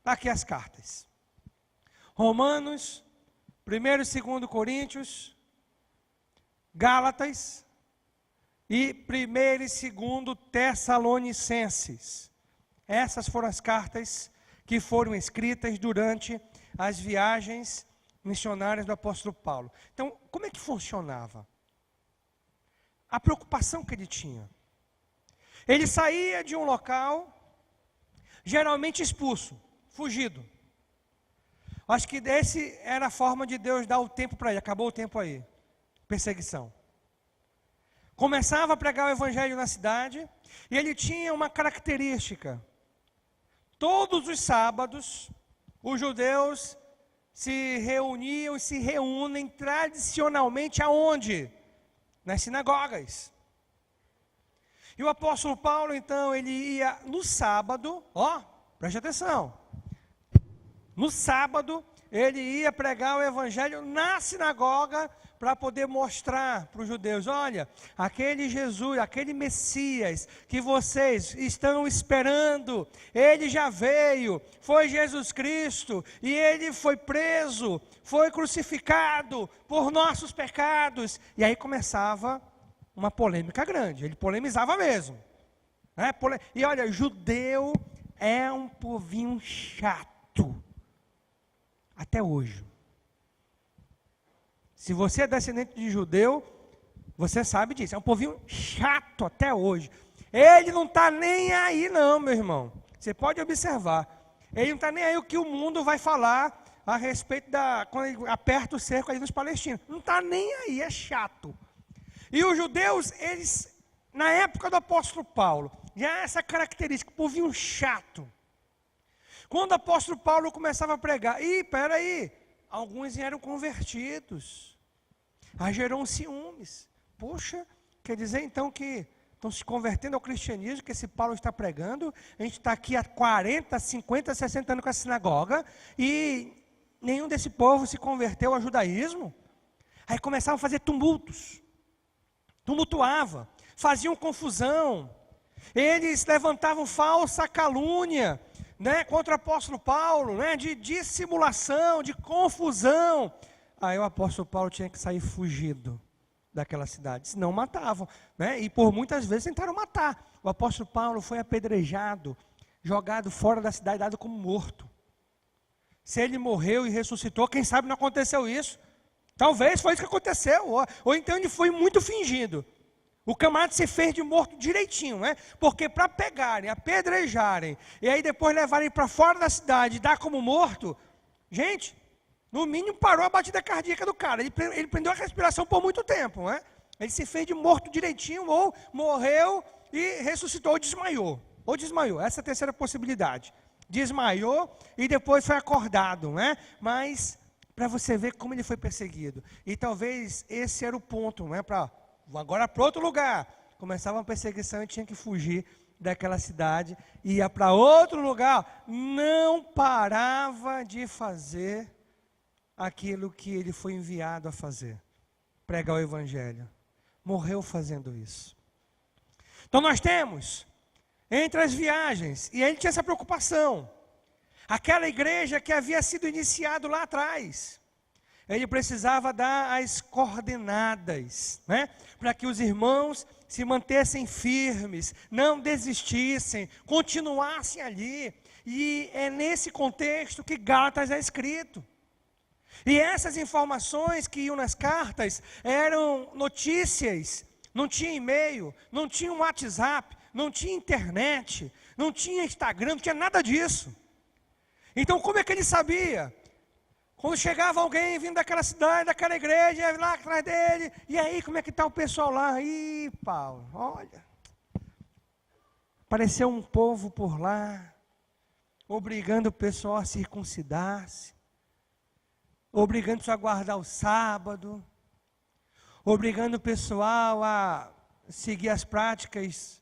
Aqui as cartas. Romanos, 1º e 2º Coríntios, Gálatas e 1º e 2º Tessalonicenses. Essas foram as cartas que foram escritas durante as viagens missionárias do apóstolo Paulo. Então, como é que funcionava? A preocupação que ele tinha. Ele saía de um local, geralmente expulso, fugido. Acho que esse era a forma de Deus dar o tempo para ele. Acabou o tempo aí. Perseguição. Começava a pregar o evangelho na cidade, e ele tinha uma característica. Todos os sábados, os judeus se reuniam e se reúnem tradicionalmente aonde? Nas sinagogas. E o apóstolo Paulo, então, ele ia no sábado, Preste atenção. No sábado, ele ia pregar o evangelho na sinagoga para poder mostrar para os judeus: olha, aquele Jesus, aquele Messias que vocês estão esperando, ele já veio, foi Jesus Cristo, e ele foi preso, foi crucificado por nossos pecados. E aí começava uma polêmica grande, ele polemizava mesmo. E olha, judeu é um povinho chato, até hoje. Se você é descendente de judeu, você sabe disso, é um povinho chato até hoje. Ele não está nem aí não, meu irmão. Você pode observar, ele não está nem aí o que o mundo vai falar a respeito quando ele aperta o cerco ali nos palestinos. Não está nem aí, é chato. E os judeus, eles, na época do apóstolo Paulo, já essa característica, povinho chato. Quando o apóstolo Paulo começava a pregar, peraí, alguns eram convertidos. Aí gerou um ciúmes. Poxa, quer dizer então que estão se convertendo ao cristianismo, que esse Paulo está pregando, a gente está aqui há 40, 50, 60 anos com a sinagoga, e nenhum desse povo se converteu ao judaísmo. Aí começavam a fazer tumultuava, faziam confusão, eles levantavam falsa calúnia, contra o apóstolo Paulo, de dissimulação, de confusão. Aí o apóstolo Paulo tinha que sair fugido daquela cidade, senão matavam, e por muitas vezes tentaram matar. O apóstolo Paulo foi apedrejado, jogado fora da cidade, dado como morto. Se ele morreu e ressuscitou, quem sabe não aconteceu isso? Talvez foi isso que aconteceu, ou então ele foi muito fingido. O camarada se fez de morto direitinho, porque para pegarem, apedrejarem, e aí depois levarem para fora da cidade e dar como morto, gente, no mínimo parou a batida cardíaca do cara, ele prendeu a respiração por muito tempo, Ele se fez de morto direitinho, ou morreu e ressuscitou, ou desmaiou, essa é a terceira possibilidade. Desmaiou e depois foi acordado, Mas, para você ver como ele foi perseguido, e talvez esse era o ponto, agora para outro lugar, começava uma perseguição e tinha que fugir daquela cidade, ia para outro lugar, não parava de fazer aquilo que ele foi enviado a fazer, pregar o evangelho, morreu fazendo isso. Então nós temos, entre as viagens, e ele tinha essa preocupação, aquela igreja que havia sido iniciado lá atrás, ele precisava dar as coordenadas, para que os irmãos se mantessem firmes, não desistissem, continuassem ali. E é nesse contexto que Gálatas é escrito. E essas informações que iam nas cartas eram notícias, não tinha e-mail, não tinha WhatsApp, não tinha internet, não tinha Instagram, não tinha nada disso. Então como é que ele sabia? Quando chegava alguém vindo daquela cidade, daquela igreja, ia lá atrás dele, e aí, como é que está o pessoal lá? Ih, Paulo, olha, apareceu um povo por lá, obrigando o pessoal a circuncidar-se, obrigando o pessoal a guardar o sábado, obrigando o pessoal a seguir as práticas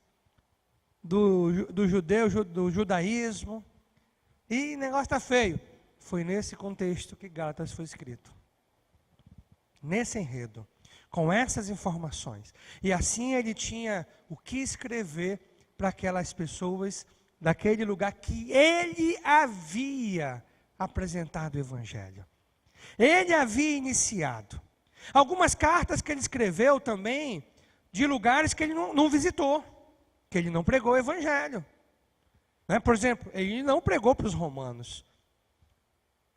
do judeu, do judaísmo, e o negócio está feio. Foi nesse contexto que Gálatas foi escrito. Nesse enredo, com essas informações. E assim ele tinha o que escrever para aquelas pessoas daquele lugar que ele havia apresentado o evangelho. Ele havia iniciado. Algumas cartas que ele escreveu também, de lugares que ele não visitou, que ele não pregou o evangelho. Por exemplo, ele não pregou para os romanos.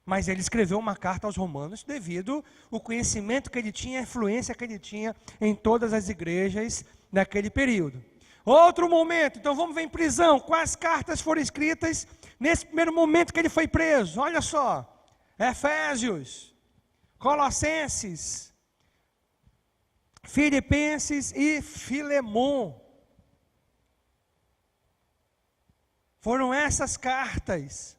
Mas ele escreveu uma carta aos romanos devido ao conhecimento que ele tinha, a influência que ele tinha em todas as igrejas naquele período. Outro momento, então vamos ver em prisão, quais cartas foram escritas nesse primeiro momento que ele foi preso. Olha só, Efésios, Colossenses, Filipenses e Filemon. Foram essas cartas.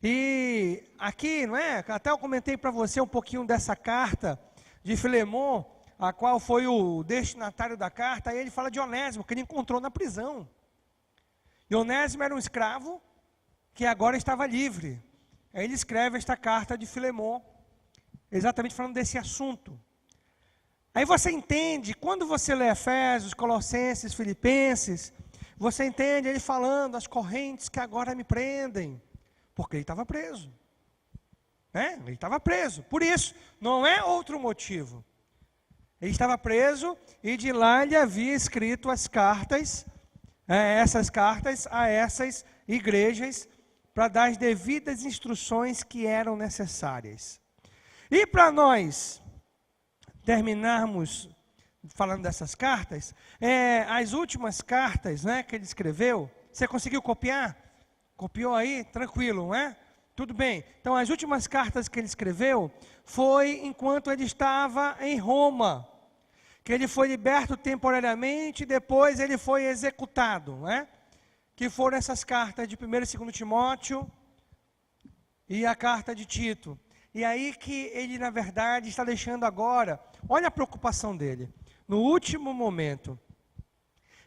E aqui, até eu comentei para você um pouquinho dessa carta de Filemon, a qual foi o destinatário da carta, aí ele fala de Onésimo, que ele encontrou na prisão. E Onésimo era um escravo, que agora estava livre. Aí ele escreve esta carta de Filemon, exatamente falando desse assunto. Aí você entende, quando você lê Efésios, Colossenses, Filipenses, você entende ele falando as correntes que agora me prendem, porque ele estava preso. Ele estava preso, por isso, não é outro motivo. Ele estava preso e de lá ele havia escrito as cartas, essas cartas a essas igrejas, para dar as devidas instruções que eram necessárias. E para nós terminarmos falando dessas cartas, as últimas cartas, que ele escreveu, você conseguiu copiar? Copiou aí? Tranquilo, não é? Tudo bem. Então, as últimas cartas que ele escreveu foi enquanto ele estava em Roma, que ele foi liberto temporariamente, depois ele foi executado, que foram essas cartas de 1º e 2º Timóteo e a carta de Tito. E aí que ele, na verdade, está deixando agora, olha a preocupação dele, no último momento.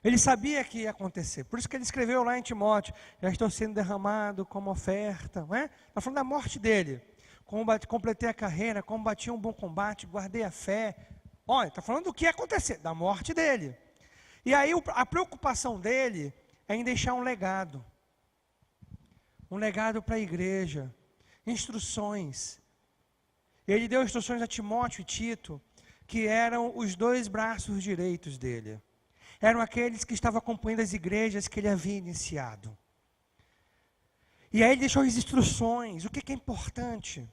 Ele sabia que ia acontecer, por isso que ele escreveu lá em Timóteo, já estou sendo derramado como oferta, Está falando da morte dele. Completei a carreira, combati um bom combate, guardei a fé. Olha, está falando do que ia acontecer, da morte dele. E aí a preocupação dele é em deixar um legado para a igreja, instruções. Ele deu instruções a Timóteo e Tito, que eram os 2 braços direitos dele. Eram aqueles que estavam acompanhando as igrejas que ele havia iniciado. E aí ele deixou as instruções, o que é importante.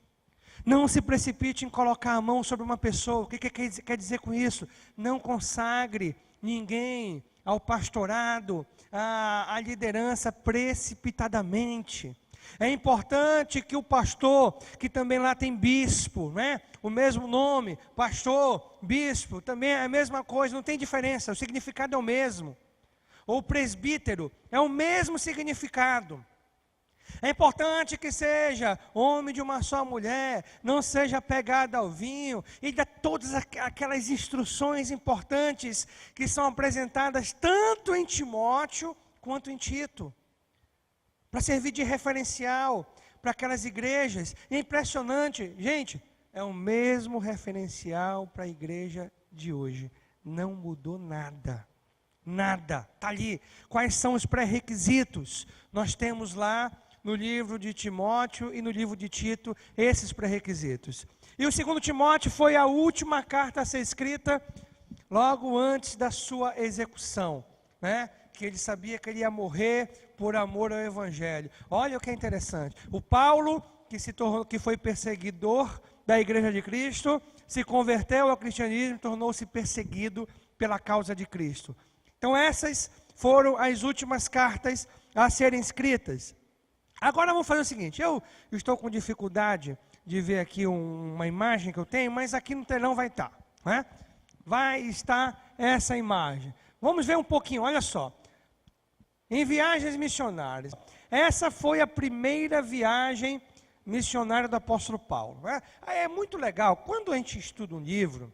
Não se precipite em colocar a mão sobre uma pessoa. O que quer dizer com isso? Não consagre ninguém ao pastorado, à liderança precipitadamente. É importante que o pastor, que também lá tem bispo, o mesmo nome, pastor, bispo, também é a mesma coisa, não tem diferença, o significado é o mesmo. Ou presbítero, é o mesmo significado. É importante que seja homem de uma só mulher, não seja apegado ao vinho, e dá todas aquelas instruções importantes que são apresentadas tanto em Timóteo quanto em Tito, para servir de referencial para aquelas igrejas. É impressionante, gente, é o mesmo referencial para a igreja de hoje, não mudou nada, está ali. Quais são os pré-requisitos? Nós temos lá no livro de Timóteo e no livro de Tito esses pré-requisitos. E o 2º Timóteo foi a última carta a ser escrita logo antes da sua execução, que ele sabia que ele ia morrer por amor ao Evangelho. Olha o que é interessante. O Paulo, que foi perseguidor da igreja de Cristo, se converteu ao cristianismo e tornou-se perseguido pela causa de Cristo. Então essas foram as últimas cartas a serem escritas. Agora vamos fazer o seguinte, eu estou com dificuldade de ver aqui uma imagem que eu tenho, mas aqui no telão vai estar, vai estar essa imagem. Vamos ver um pouquinho, olha só. Em viagens missionárias, essa foi a primeira viagem missionária do apóstolo Paulo. É muito legal, quando a gente estuda um livro,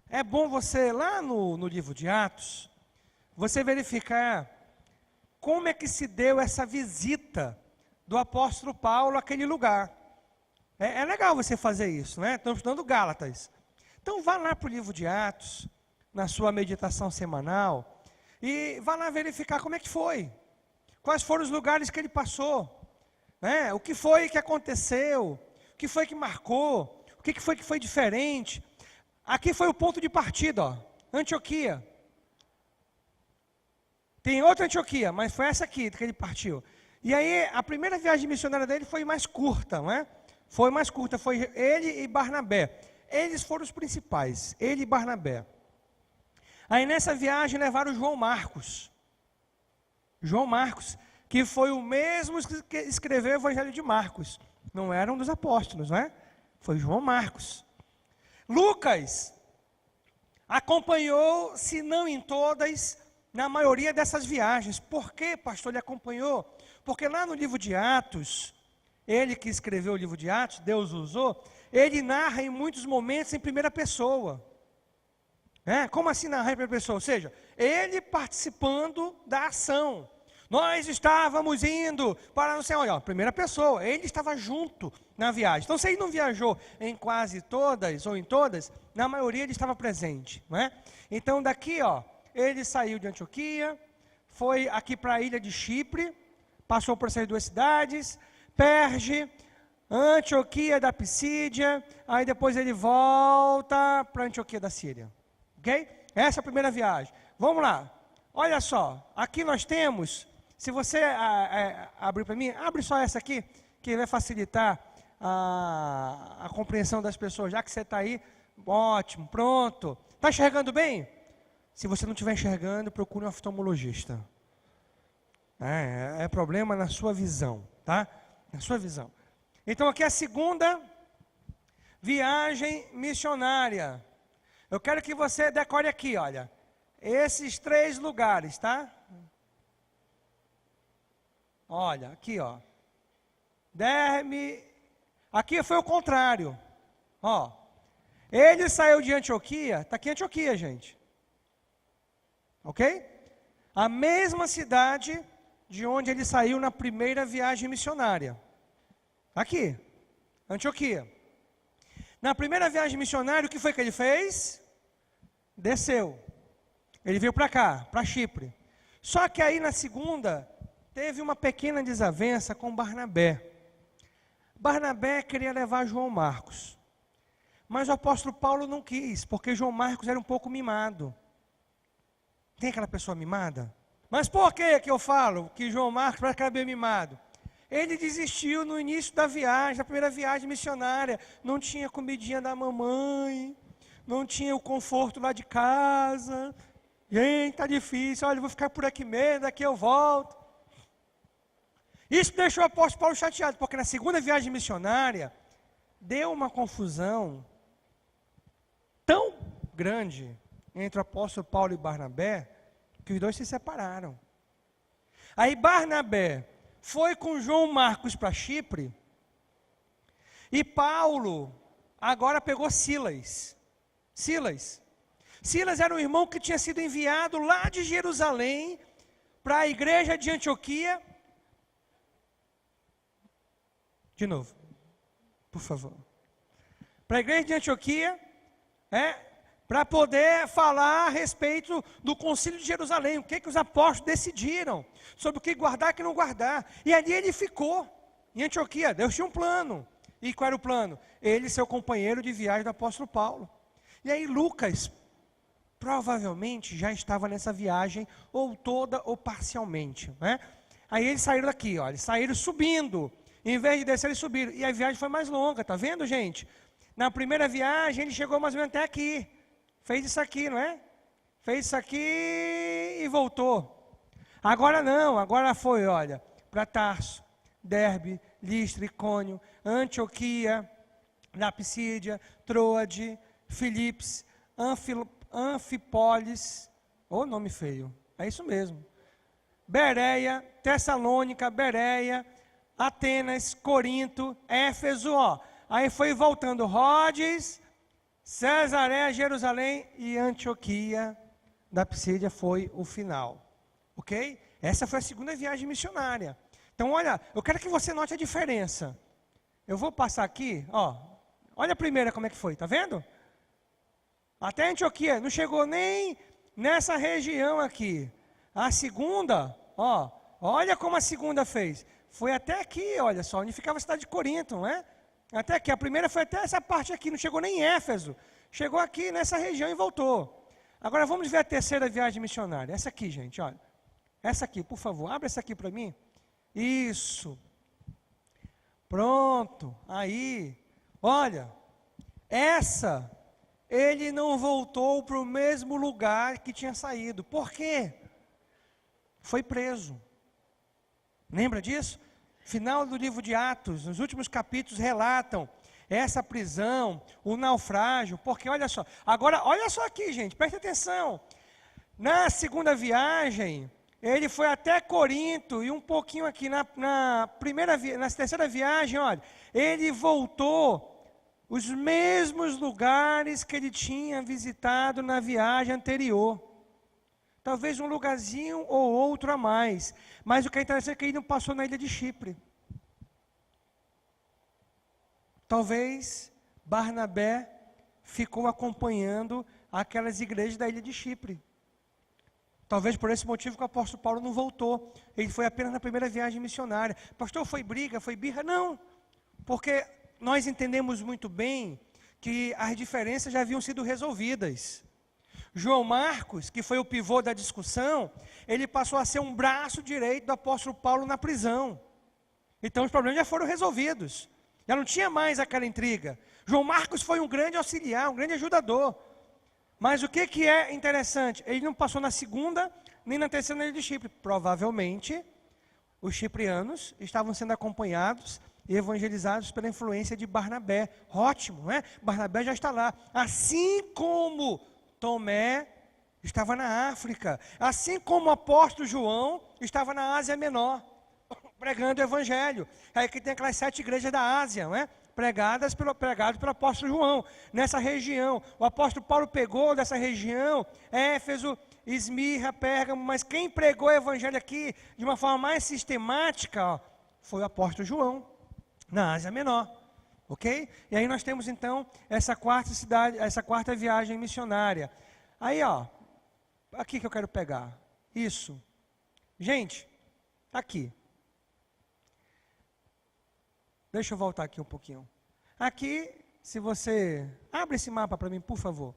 é bom você, lá no livro de Atos, você verificar como é que se deu essa visita do apóstolo Paulo àquele lugar. É legal você fazer isso, Estamos estudando Gálatas. Então vá lá para o livro de Atos, na sua meditação semanal, e vá lá verificar como é que foi. Quais foram os lugares que ele passou. O que foi que aconteceu. O que foi que marcou. O que foi que foi diferente. Aqui foi o ponto de partida, Antioquia. Tem outra Antioquia, mas foi essa aqui que ele partiu. E aí, a primeira viagem missionária dele foi mais curta, Foi mais curta, foi ele e Barnabé. Eles foram os principais, ele e Barnabé. Aí nessa viagem levaram João Marcos. João Marcos, que foi o mesmo que escreveu o Evangelho de Marcos. Não era um dos apóstolos, Foi João Marcos. Lucas acompanhou, se não em todas, na maioria dessas viagens. Por que, pastor, ele acompanhou? Porque lá no livro de Atos, ele que escreveu o livro de Atos, Deus usou, ele narra em muitos momentos em primeira pessoa. Como assim narrar em primeira pessoa? Ou seja, ele participando da ação. nós estávamos indo para não sei onde. Ó, primeira pessoa, ele estava junto na viagem. Então, se ele não viajou em quase todas ou em todas, na maioria ele estava presente, não é? Então, daqui, ó, ele saiu de Antioquia, foi aqui para a ilha de Chipre, passou por essas 2 cidades, Perge, Antioquia da Pisídia, aí depois ele volta para Antioquia da Síria, ok? Essa é a primeira viagem. Vamos lá, olha só, aqui nós temos, se você abrir para mim, abre só essa aqui, que vai facilitar a compreensão das pessoas, já que você está aí, ótimo, pronto. Está enxergando bem? Se você não estiver enxergando, procure um oftalmologista. É problema na sua visão, tá? Na sua visão. Então aqui é a segunda viagem missionária. Eu quero que você decore aqui, olha. Esses 3 lugares, tá? Olha, aqui, ó. Derbe. Aqui foi o contrário. Ó. Ele saiu de Antioquia. Está aqui Antioquia, gente. Ok? A mesma cidade de onde ele saiu na primeira viagem missionária. Aqui. Antioquia. Na primeira viagem missionária, o que foi que ele fez? Desceu. Ele veio para cá, para Chipre. Só que aí na segunda, teve uma pequena desavença com Barnabé. Barnabé queria levar João Marcos. Mas o apóstolo Paulo não quis, porque João Marcos era um pouco mimado. Tem aquela pessoa mimada? Mas por que eu falo que João Marcos parece que era bem mimado? Ele desistiu no início da viagem, da primeira viagem missionária. Não tinha comidinha da mamãe, não tinha o conforto lá de casa. Gente, está difícil, olha, eu vou ficar por aqui mesmo, daqui eu volto. Isso deixou o apóstolo Paulo chateado, porque na segunda viagem missionária, deu uma confusão tão grande entre o apóstolo Paulo e Barnabé, que os 2 se separaram. Aí Barnabé foi com João Marcos para Chipre, e Paulo agora pegou Silas. Silas era um irmão que tinha sido enviado lá de Jerusalém para a igreja de Antioquia. De novo, por favor. Para a igreja de Antioquia, para poder falar a respeito do concílio de Jerusalém, o que os apóstolos decidiram, sobre o que guardar e o que não guardar. E ali ele ficou, em Antioquia. Deus tinha um plano. E qual era o plano? Ele e seu companheiro de viagem do apóstolo Paulo. E aí Lucas provavelmente já estava nessa viagem, ou toda ou parcialmente, né? Aí eles saíram daqui, ó, eles saíram subindo, em vez de descer eles subiram, e a viagem foi mais longa, tá vendo, gente? Na primeira viagem ele chegou mais ou menos até aqui, fez isso aqui, não é? Fez isso aqui e voltou. Agora não, agora foi, olha, para Tarso, Derbe, Listra, Icônio, Antioquia, da Pisídia, Troade, Filipos, Anfipólis, ô nome feio, é isso mesmo. Bereia, Tessalônica, Bereia, Atenas, Corinto, Éfeso, ó. Aí foi voltando Rhodes, Cesareia, Jerusalém e Antioquia da Pisídia foi o final. Ok? Essa foi a segunda viagem missionária. Então, olha, eu quero que você note a diferença. Eu vou passar aqui, ó. Olha a primeira como é que foi, tá vendo? Até Antioquia, não chegou nem nessa região aqui. A segunda, ó, olha como a segunda fez. Foi até aqui, olha só, onde ficava a cidade de Corinto, não é? Até aqui, a primeira foi até essa parte aqui, não chegou nem em Éfeso. Chegou aqui nessa região e voltou. Agora vamos ver a terceira viagem missionária. Essa aqui, gente, olha. Essa aqui, por favor, abre essa aqui para mim. Isso. Pronto, aí. Olha, essa, ele não voltou para o mesmo lugar que tinha saído. Por quê? Foi preso. Lembra disso? Final do livro de Atos, nos últimos capítulos relatam essa prisão, o naufrágio, porque olha só, agora olha só aqui, gente, presta atenção. Na segunda viagem, ele foi até Corinto e um pouquinho aqui na terceira viagem, olha, ele voltou os mesmos lugares que ele tinha visitado na viagem anterior. talvez um lugarzinho ou outro a mais. Mas o que é interessante é que ele não passou na ilha de Chipre. Talvez Barnabé ficou acompanhando aquelas igrejas da ilha de Chipre. Talvez por esse motivo que o apóstolo Paulo não voltou. Ele foi apenas na primeira viagem missionária. Pastor, foi briga, foi birra? Não. Porque nós entendemos muito bem que as diferenças já haviam sido resolvidas. João Marcos, que foi o pivô da discussão, ele passou a ser um braço direito do apóstolo Paulo na prisão. Então os problemas já foram resolvidos. Já não tinha mais aquela intriga. João Marcos foi um grande auxiliar, um grande ajudador. Mas o que é interessante? Ele não passou na segunda, nem na terceira ilha de Chipre. Provavelmente, os chiprianos estavam sendo acompanhados e evangelizados pela influência de Barnabé. Ótimo, né? Barnabé já está lá. Assim como Tomé estava na África. Assim como o apóstolo João estava na Ásia Menor, pregando o evangelho. Aí que tem aquelas 7 igrejas da Ásia, não é? Pregadas pelo apóstolo João, nessa região. O apóstolo Paulo pegou dessa região, Éfeso, Esmirna, Pérgamo, mas quem pregou o evangelho aqui de uma forma mais sistemática, ó, foi o apóstolo João, na Ásia Menor, ok? E aí nós temos então essa quarta viagem missionária. Aí ó, aqui que eu quero pegar, isso. Gente, aqui. Deixa eu voltar aqui um pouquinho. Aqui, se você... Abre esse mapa para mim, por favor.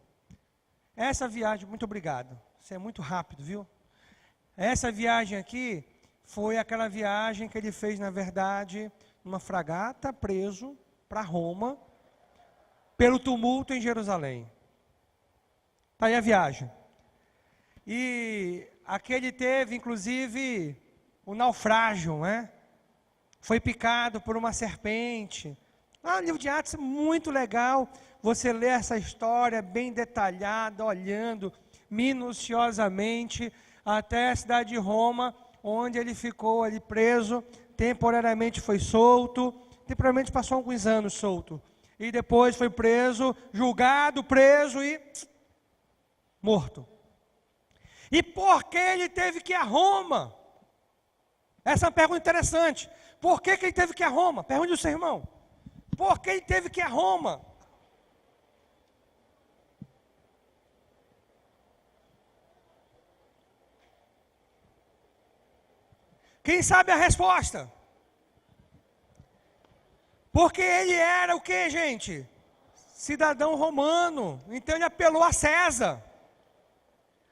Essa viagem, muito obrigado. Você é muito rápido, viu? Essa viagem aqui foi aquela viagem que ele fez, na verdade, numa fragata, preso para Roma, pelo tumulto em Jerusalém. Está aí a viagem. E aqui ele teve, inclusive, o naufrágio, né? Foi picado por uma serpente. O livro de Atos é muito legal. Você lê essa história bem detalhada, olhando minuciosamente até a cidade de Roma, onde ele ficou ali preso, temporariamente foi solto, temporariamente passou alguns anos solto. E depois foi preso, julgado, preso e morto. E por que ele teve que ir a Roma? Essa é uma pergunta interessante. Por que ele teve que ir a Roma? Pergunte ao seu irmão. Por que ele teve que ir a Roma? Quem sabe a resposta? Porque ele era o que, gente? Cidadão romano. Então ele apelou a César.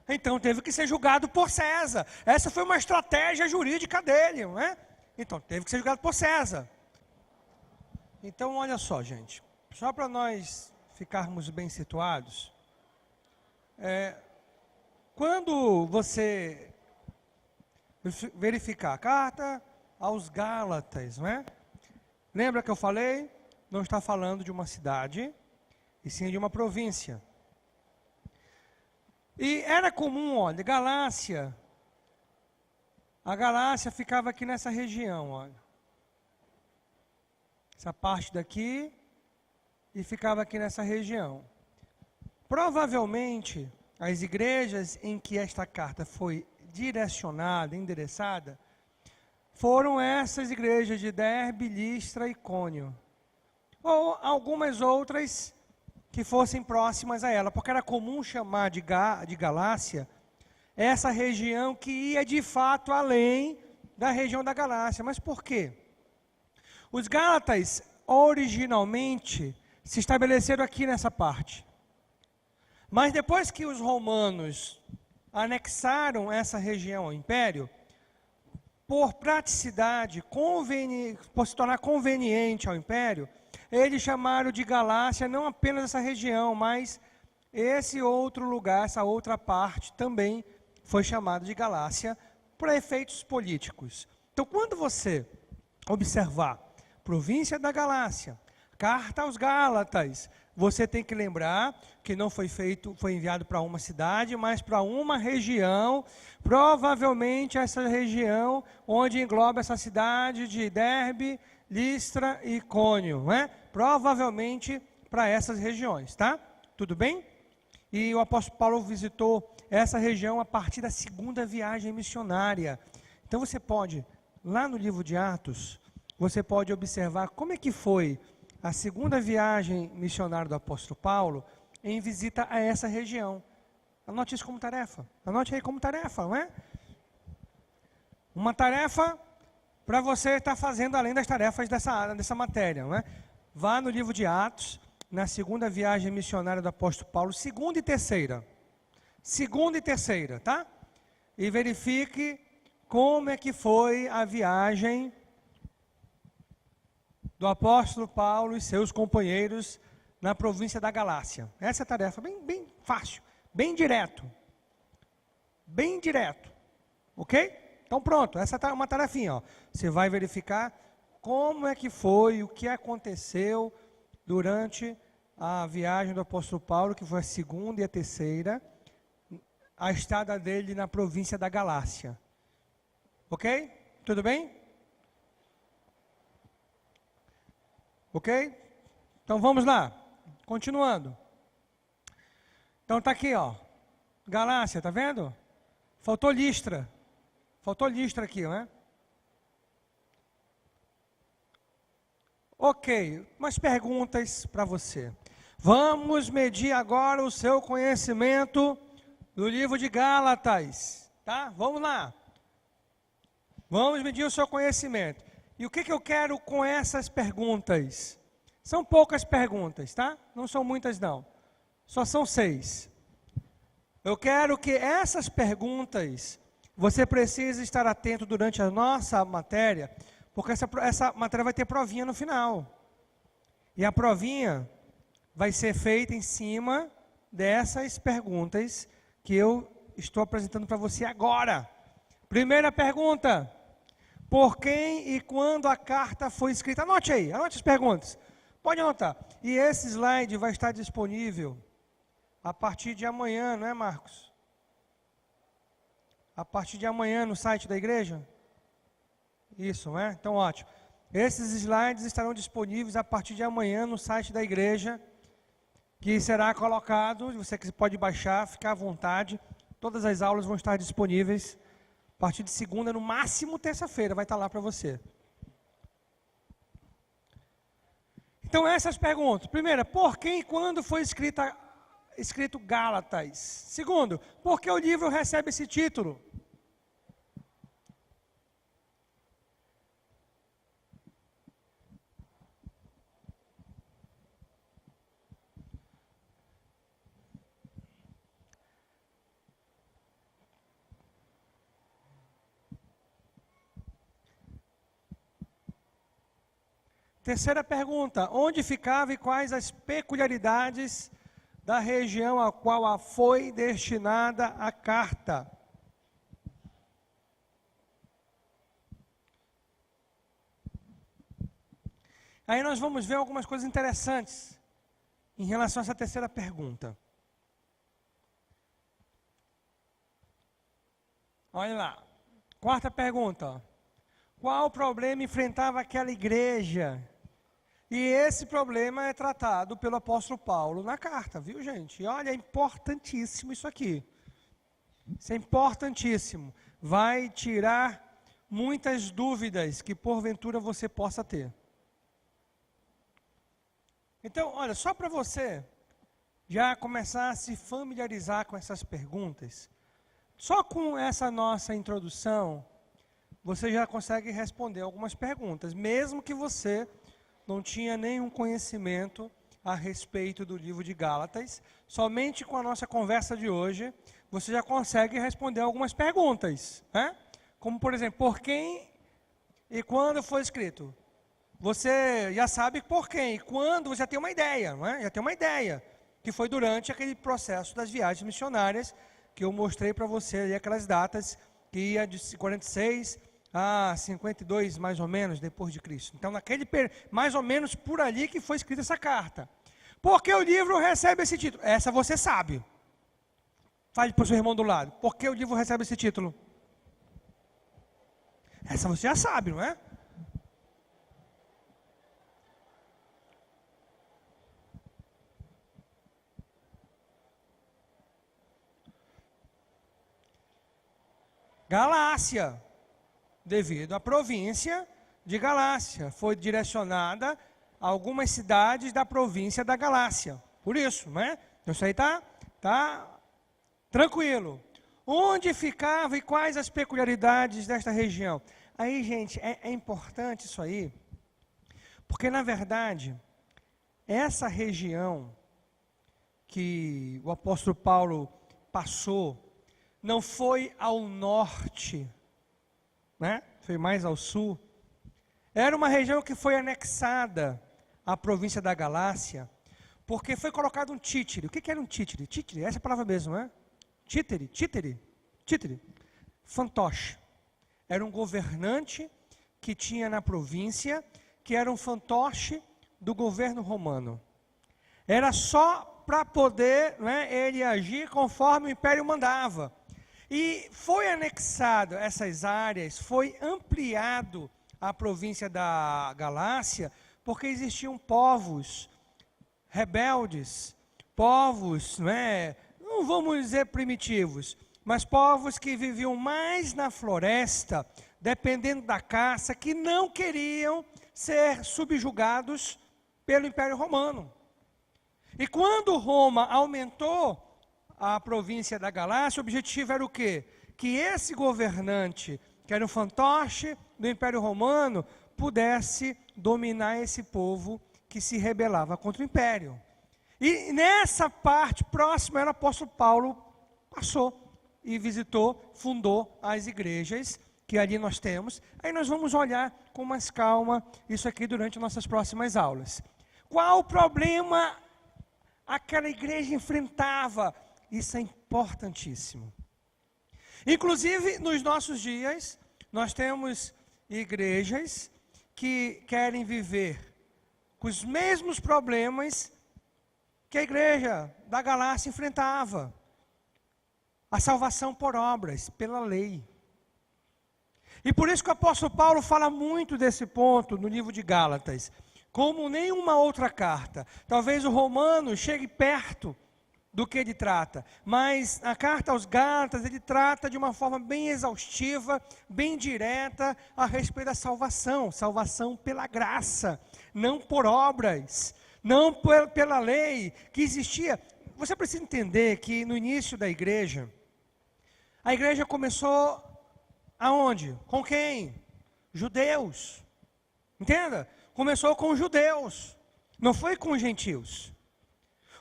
Então teve que ser julgado por César. Essa foi uma estratégia jurídica dele, não é? Então teve que ser julgado por César. Então olha só, gente. Só para nós ficarmos bem situados. Quando você verificar a carta aos Gálatas, não é? Lembra que eu falei? Não está falando de uma cidade, e sim de uma província. E era comum, olha, Galácia. A Galácia ficava aqui nessa região, olha. Essa parte daqui, e ficava aqui nessa região. Provavelmente, as igrejas em que esta carta foi direcionada, endereçada, foram essas igrejas de Derbe, Listra e Icônio. Ou algumas outras que fossem próximas a ela, porque era comum chamar de Galácia essa região que ia de fato além da região da Galácia. Mas por quê? Os Gálatas originalmente se estabeleceram aqui nessa parte. Mas depois que os romanos anexaram essa região ao império, por praticidade, por se tornar conveniente ao império, eles chamaram de Galácia não apenas essa região, mas esse outro lugar, essa outra parte também foi chamado de Galácia para efeitos políticos. Então, quando você observar província da Galácia, carta aos Gálatas, você tem que lembrar que não foi enviado para uma cidade, mas para uma região, provavelmente essa região onde engloba essa cidade de Derbe, Listra e Icônio, não é? Provavelmente para essas regiões, tá? Tudo bem? E o apóstolo Paulo visitou essa região a partir da segunda viagem missionária. Então você pode, lá no livro de Atos, você pode observar como é que foi a segunda viagem missionária do apóstolo Paulo em visita a essa região. Anote isso como tarefa. Anote aí como tarefa, não é? Uma tarefa para você estar fazendo além das tarefas dessa matéria, não é? Vá no livro de Atos, na segunda viagem missionária do apóstolo Paulo, segunda e terceira, tá? E verifique como é que foi a viagem do apóstolo Paulo e seus companheiros na província da Galácia. Essa é a tarefa, bem fácil, bem direto, ok? Então pronto, essa é uma tarefinha, ó. Você vai verificar como é que foi, o que aconteceu durante a viagem do apóstolo Paulo, que foi a segunda e a terceira, a estada dele na província da Galácia. Ok? Tudo bem? Ok? Então vamos lá, continuando. Então está aqui, ó, Galácia, tá vendo? Faltou Listra aqui, não é? Ok, umas perguntas para você. Vamos medir agora o seu conhecimento do livro de Gálatas, tá? Vamos lá. Vamos medir o seu conhecimento. E o que eu quero com essas perguntas? São poucas perguntas, tá? Não são muitas não. Só são 6. Eu quero que essas perguntas, você precisa estar atento durante a nossa matéria, porque essa matéria vai ter provinha no final. E a provinha vai ser feita em cima dessas perguntas que eu estou apresentando para você agora. Primeira pergunta: por quem e quando a carta foi escrita? Anote aí, anote as perguntas. Pode anotar. E esse slide vai estar disponível a partir de amanhã, não é, Marcos? A partir de amanhã no site da igreja? Isso, não é? Então, ótimo. Esses slides estarão disponíveis a partir de amanhã no site da igreja, que será colocado, você que pode baixar, ficar à vontade. Todas as aulas vão estar disponíveis a partir de segunda, no máximo terça-feira, vai estar lá para você. Então, essas perguntas. Primeira, por quem e quando foi escrito Gálatas? Segundo, por que o livro recebe esse título? Terceira pergunta, onde ficava e quais as peculiaridades da região a qual foi destinada a carta? Aí nós vamos ver algumas coisas interessantes em relação a essa terceira pergunta. Olha lá, quarta pergunta, qual problema enfrentava aquela igreja? E esse problema é tratado pelo apóstolo Paulo na carta, viu, gente? E olha, é importantíssimo isso aqui. Isso é importantíssimo. Vai tirar muitas dúvidas que porventura você possa ter. Então, olha, só para você já começar a se familiarizar com essas perguntas, só com essa nossa introdução, você já consegue responder algumas perguntas, mesmo que você não tinha nenhum conhecimento a respeito do livro de Gálatas. Somente com a nossa conversa de hoje, você já consegue responder algumas perguntas, né? Como, por exemplo, por quem e quando foi escrito? Você já sabe por quem e quando, você já tem uma ideia, não é? Já tem uma ideia, que foi durante aquele processo das viagens missionárias, que eu mostrei para você ali, aquelas datas, que ia de 46 a 52, mais ou menos, depois de Cristo. Então, mais ou menos por ali que foi escrita essa carta. Por que o livro recebe esse título? Essa você sabe. Fale para o seu irmão do lado. Por que o livro recebe esse título? Essa você já sabe, não é? Galácia, devido à província de Galácia. Foi direcionada a algumas cidades da província da Galácia. Por isso, né? Isso aí tá tranquilo. Onde ficava e quais as peculiaridades desta região? Aí, gente, é importante isso aí, porque, na verdade, essa região que o apóstolo Paulo passou, não foi ao norte, né? Foi mais ao sul. Era uma região que foi anexada à província da Galácia, porque foi colocado um títere. O que era um títere? Títere, essa é a palavra mesmo, não é? Títere. Fantoche. Era um governante que tinha na província, que era um fantoche do governo romano. Era só para poder, né, ele agir conforme o império mandava. E foi anexado essas áreas, foi ampliado a província da Galácia, porque existiam povos rebeldes, povos, não vamos dizer primitivos, mas povos que viviam mais na floresta, dependendo da caça, que não queriam ser subjugados pelo Império Romano. E quando Roma aumentou a província da Galácia, o objetivo era o quê? Que esse governante, que era um fantoche do Império Romano, pudesse dominar esse povo que se rebelava contra o Império. E nessa parte próxima, o apóstolo Paulo passou e visitou, fundou as igrejas que ali nós temos. Aí nós vamos olhar com mais calma isso aqui durante nossas próximas aulas. Qual o problema aquela igreja enfrentava? Isso é importantíssimo. Inclusive, nos nossos dias, nós temos igrejas que querem viver com os mesmos problemas que a igreja da Galácia enfrentava. A salvação por obras, pela lei. E por isso que o apóstolo Paulo fala muito desse ponto no livro de Gálatas, como nenhuma outra carta. Talvez o Romano chegue perto do que ele trata, mas a carta aos Gálatas ele trata de uma forma bem exaustiva, bem direta a respeito da salvação, salvação pela graça, não por obras, não pela lei que existia. Você precisa entender que no início da igreja, a igreja começou aonde? Com quem? Judeus. Entenda? Começou com os judeus, não foi com os gentios.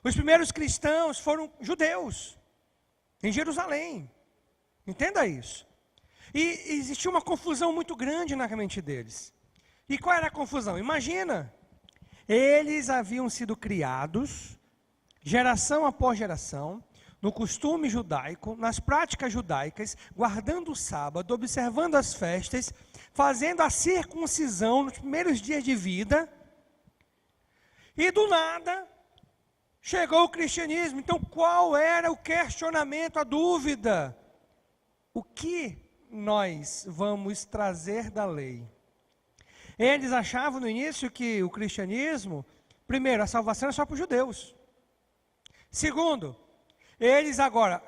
Os primeiros cristãos foram judeus, em Jerusalém. Entenda isso. E existia uma confusão muito grande na mente deles. E qual era a confusão? Imagina, eles haviam sido criados, geração após geração, no costume judaico, nas práticas judaicas, guardando o sábado, observando as festas, fazendo a circuncisão nos primeiros dias de vida. E do nada, chegou o cristianismo. Então, qual era o questionamento, a dúvida? O que nós vamos trazer da lei? Eles achavam no início que o cristianismo, primeiro, a salvação é só para os judeus. Segundo, eles agora,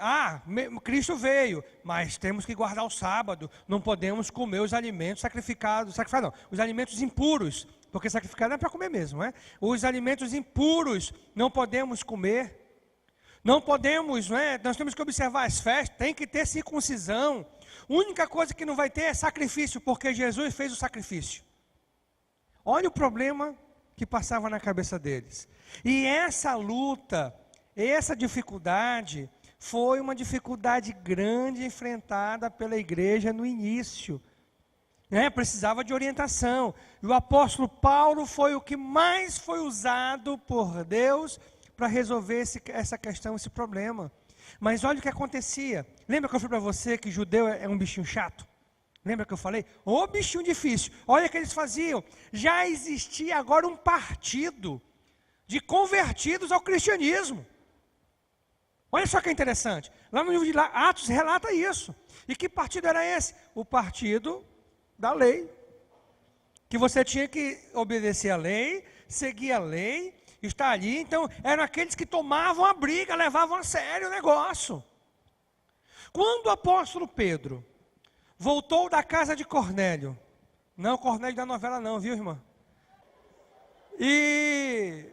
Cristo veio, mas temos que guardar o sábado, não podemos comer os alimentos sacrificados, os alimentos impuros, porque sacrificado é para comer mesmo, né? Os alimentos impuros não podemos comer, não podemos, nós temos que observar as festas, tem que ter circuncisão. A única coisa que não vai ter é sacrifício, porque Jesus fez o sacrifício. Olha o problema que passava na cabeça deles. E essa luta, essa dificuldade, foi uma dificuldade grande enfrentada pela igreja no início. Precisava de orientação. E o apóstolo Paulo foi o que mais foi usado por Deus para resolver essa questão, esse problema. Mas olha o que acontecia. Lembra que eu falei para você que judeu é um bichinho chato? Lembra que eu falei? Ô bichinho difícil. Olha o que eles faziam. Já existia agora um partido de convertidos ao cristianismo. Olha só que interessante. Lá no livro de Atos relata isso. E que partido era esse? O partido da lei. Que você tinha que obedecer a lei, seguir a lei, estar ali. Então, eram aqueles que tomavam a briga, levavam a sério o negócio. Quando o apóstolo Pedro voltou da casa de Cornélio. Não Cornélio da novela não, viu, irmã? E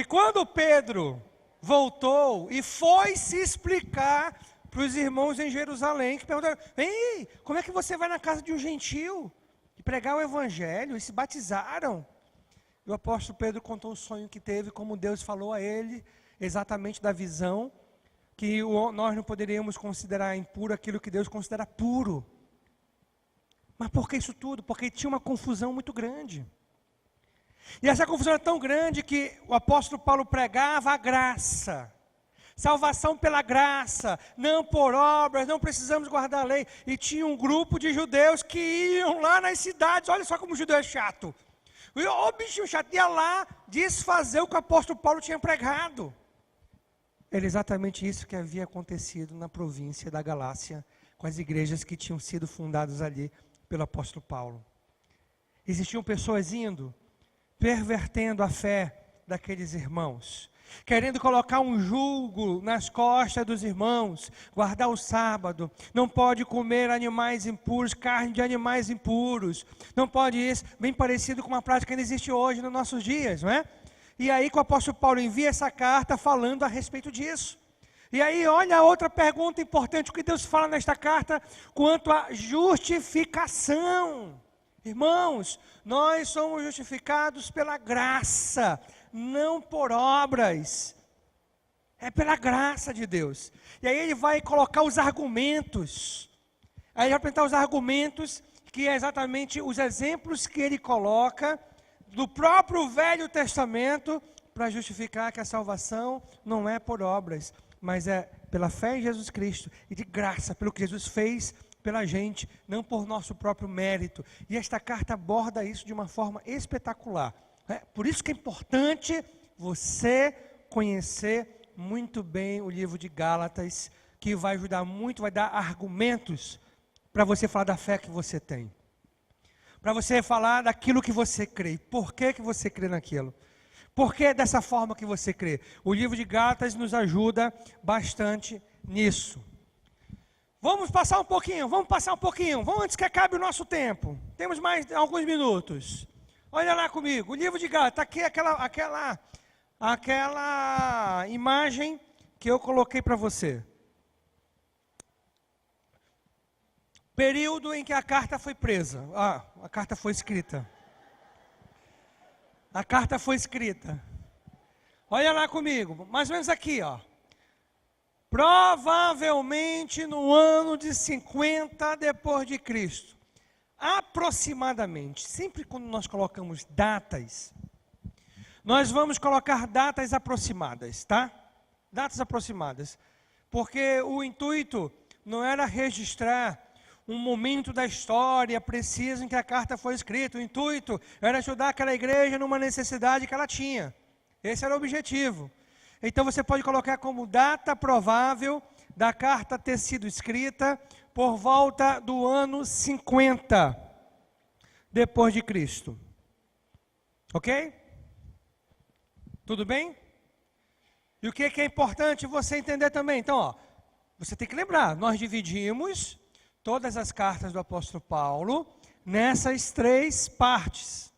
quando Pedro voltou e foi se explicar para os irmãos em Jerusalém, que perguntaram: ei, como é que você vai na casa de um gentil e pregar o evangelho? E se batizaram. E o apóstolo Pedro contou o sonho que teve, como Deus falou a ele, exatamente da visão, que nós não poderíamos considerar impuro aquilo que Deus considera puro. Mas por que isso tudo? Porque tinha uma confusão muito grande. E essa confusão era tão grande que o apóstolo Paulo pregava a graça. Salvação pela graça, não por obras, não precisamos guardar a lei. E tinha um grupo de judeus que iam lá nas cidades, olha só como o judeu é chato. O bichinho chato ia lá desfazer o que o apóstolo Paulo tinha pregado. Era exatamente isso que havia acontecido na província da Galácia, com as igrejas que tinham sido fundadas ali pelo apóstolo Paulo. Existiam pessoas indo, pervertendo a fé daqueles irmãos, querendo colocar um jugo nas costas dos irmãos, guardar o sábado, não pode comer animais impuros, carne de animais impuros, não pode isso, bem parecido com uma prática que ainda existe hoje nos nossos dias, não é? E aí que o apóstolo Paulo envia essa carta falando a respeito disso. E aí olha a outra pergunta importante, o que Deus fala nesta carta quanto à justificação. Irmãos, nós somos justificados pela graça, não por obras. É pela graça de Deus. E aí ele vai colocar os argumentos. Aí ele vai apresentar os argumentos, que é exatamente os exemplos que ele coloca do próprio Velho Testamento, para justificar que a salvação não é por obras, mas é pela fé em Jesus Cristo, e de graça, pelo que Jesus fez pela gente, não por nosso próprio mérito. E esta carta aborda isso de uma forma espetacular. Por isso que é importante você conhecer muito bem o livro de Gálatas, que vai ajudar muito, vai dar argumentos para você falar da fé que você tem. Para você falar daquilo que você crê. Por que você crê naquilo? Por que dessa forma que você crê? O livro de Gálatas nos ajuda bastante nisso. Vamos passar um pouquinho, vamos antes que acabe o nosso tempo. Temos mais alguns minutos. Olha lá comigo, o livro de Gálatas, está aqui aquela imagem que eu coloquei para você. Período em que a carta foi presa. A carta foi escrita. A carta foi escrita. Olha lá comigo, mais ou menos aqui, ó. Provavelmente no ano de 50 depois de Cristo. Aproximadamente. Sempre quando nós colocamos datas, nós vamos colocar datas aproximadas, tá? Datas aproximadas. Porque o intuito não era registrar um momento da história preciso em que a carta foi escrita. O intuito era ajudar aquela igreja numa necessidade que ela tinha. Esse era o objetivo. Então você pode colocar como data provável da carta ter sido escrita por volta do ano 50 depois de Cristo. Ok? Tudo bem? E o que é importante você entender também? Então, ó, você tem que lembrar, nós dividimos todas as cartas do apóstolo Paulo nessas 3 partes.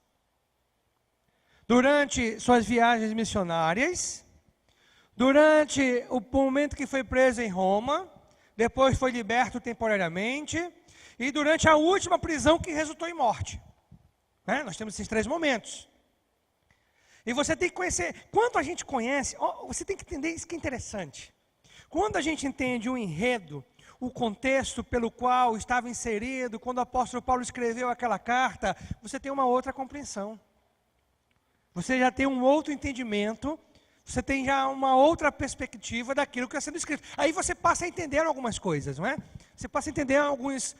Durante suas viagens missionárias, durante o momento que foi preso em Roma, depois foi liberto temporariamente, e durante a última prisão que resultou em morte. Nós temos esses 3 momentos. E você tem que conhecer, quando a gente conhece, você tem que entender isso que é interessante. Quando a gente entende o enredo, o contexto pelo qual estava inserido, quando o apóstolo Paulo escreveu aquela carta, você tem uma outra compreensão. Você já tem um outro entendimento, você tem já uma outra perspectiva daquilo que está sendo escrito. Aí você passa a entender algumas coisas, não é? Você passa a entender algumas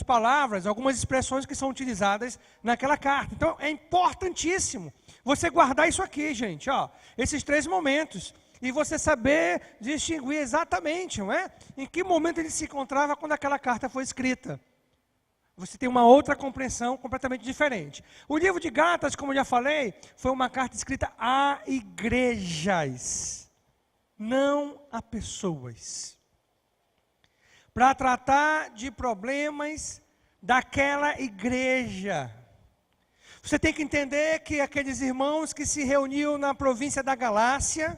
palavras, algumas expressões que são utilizadas naquela carta. Então é importantíssimo você guardar isso aqui, gente, ó, esses 3 momentos. E você saber distinguir exatamente, não é? Em que momento ele se encontrava quando aquela carta foi escrita. Você tem uma outra compreensão completamente diferente. O livro de Gálatas, como eu já falei, foi uma carta escrita a igrejas, não a pessoas. para tratar de problemas daquela igreja. Você tem que entender que aqueles irmãos que se reuniam na província da Galácia,